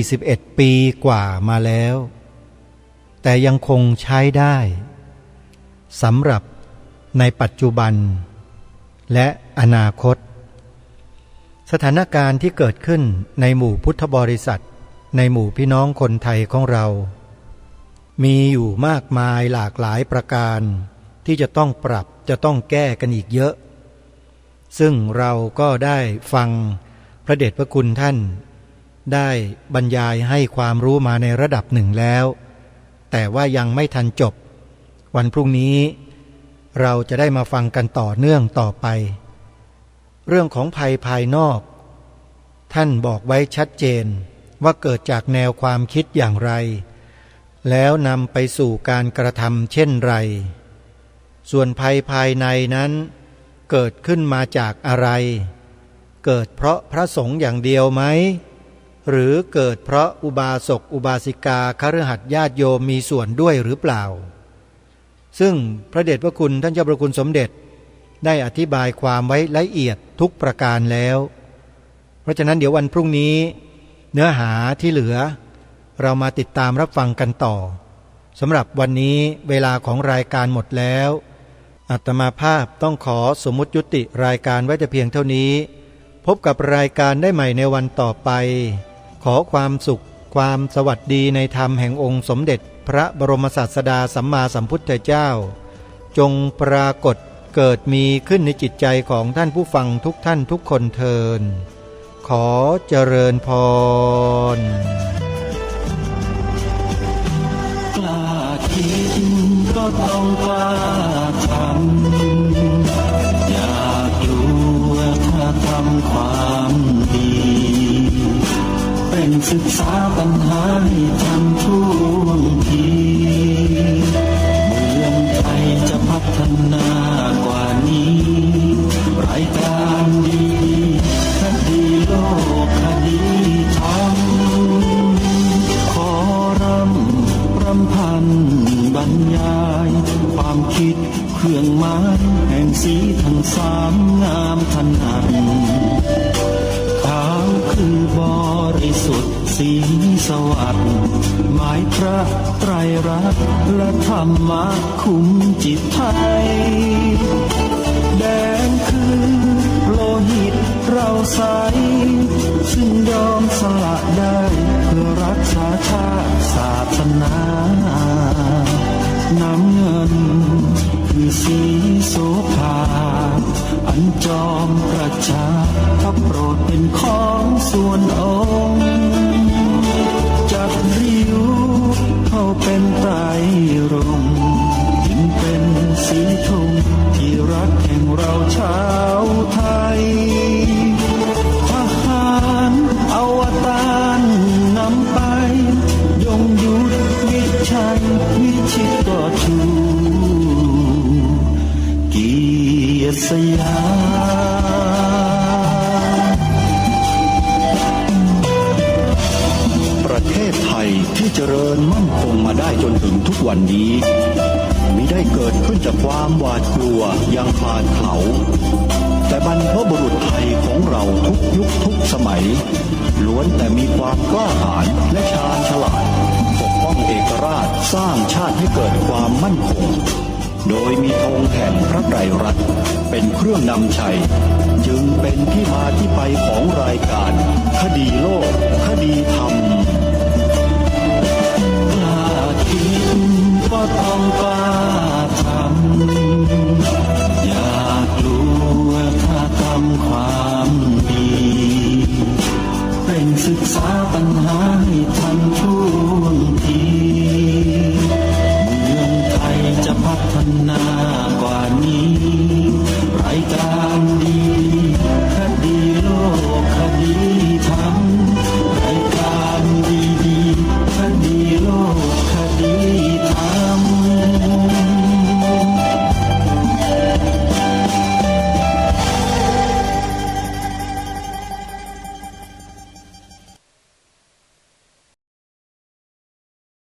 21 ปีกว่ามาแล้วแต่ยังคงใช้ได้สำหรับในปัจจุบันและอนาคตสถานการณ์ที่เกิดขึ้นในหมู่พุทธบริษัทในหมู่พี่น้องคนไทยของเรามีอยู่มากมายหลากหลายประการที่จะต้องปรับจะต้องแก้กันอีกเยอะซึ่งเราก็ได้ฟังพระเดชพระคุณท่านได้บรรยายให้ความรู้มาในระดับหนึ่งแล้วแต่ว่ายังไม่ทันจบวันพรุ่งนี้เราจะได้มาฟังกันต่อเนื่องต่อไปเรื่องของภัยภายนอกท่านบอกไว้ชัดเจนว่าเกิดจากแนวความคิดอย่างไรแล้วนำไปสู่การกระทำเช่นไรส่วนภัยภายในนั้นเกิดขึ้นมาจากอะไรเกิดเพราะพระสงฆ์อย่างเดียวไหมหรือเกิดเพราะอุบาสกอุบาสิกาคฤหัสถ์ญาติโยมมีส่วนด้วยหรือเปล่าซึ่งพระเดชพระคุณท่านเจ้าพระคุณสมเด็จได้อธิบายความไว้ละเอียดทุกประการแล้วเพราะฉะนั้นเดี๋ยววันพรุ่งนี้เนื้อหาที่เหลือเรามาติดตามรับฟังกันต่อสำหรับวันนี้เวลาของรายการหมดแล้วอาตมาภาพต้องขอสมมุติยุติรายการไว้แต่เพียงเท่านี้ พบกับรายการได้ใหม่ในวันต่อไปขอความสุขความสวัสดีในธรรมแห่งองค์สมเด็จพระบรมศาสดาสัมมาสัมพุทธเจ้าจงปรากฏเกิดมีขึ้นในจิตใจของท่านผู้ฟังทุกท่านทุกคนเทินขอเจริญพรกล้าคิดก็ต้องกล้าทำอย่ากลัวถ้าทำความดีเป็นศึกษาปัญหาให้ทันท่วงทีเมืองไทยจะพัฒนากว่านี้รายการดีคดีโลกคดีธรรมขอรำพันบรรยายความคิดเครื่องหมายแห่งสีทั้งสามงามถนัดขาวคือบริสุทธิ์สีสวัสดิ์หมายพระไตรรัตน์และธรรมะคุ้มจิตไทยแดงคือโลหิตเราใสซึ่งยอมสละได้เพื่อรักษาชาติศาสนาน้ำเงินคือสีโสภาอันจอมประชาพระโปรดเป็นของส่วนองค์จัดริ้วเข้าเป็นไตรรงค์จึงเป็นสีธงที่รักแห่งเราชาวไทยทหารอวตารนำไปยงยุทธวิชัยวิชิตก็ชูเกียรติสยามประเทศไทยที่เจริญมั่นคงมาได้จนถึงทุกวันนี้มิได้เกิดขึ้นจากความหวาดกลัวอย่างคลานเขาแต่บรรพบุรุษไทยของเราทุกยุคทุกสมัยล้วนแต่มีความกล้าหาญและชาญฉลาดปกป้องเอกราชสร้างชาติให้เกิดความมั่นคงโดยมีธงแห่งพระไตรรัตน์เป็นเครื่องนำชัยจึงเป็นที่มาที่ไปของรายการคดีโลกคดีธรรมกล้าคิดก็ต้องกล้าทำอย่ากลัวถ้าทำความดีเป็นศึกษาปัญหาให้ทันท่วงทีเมืองไทยจะพัฒนา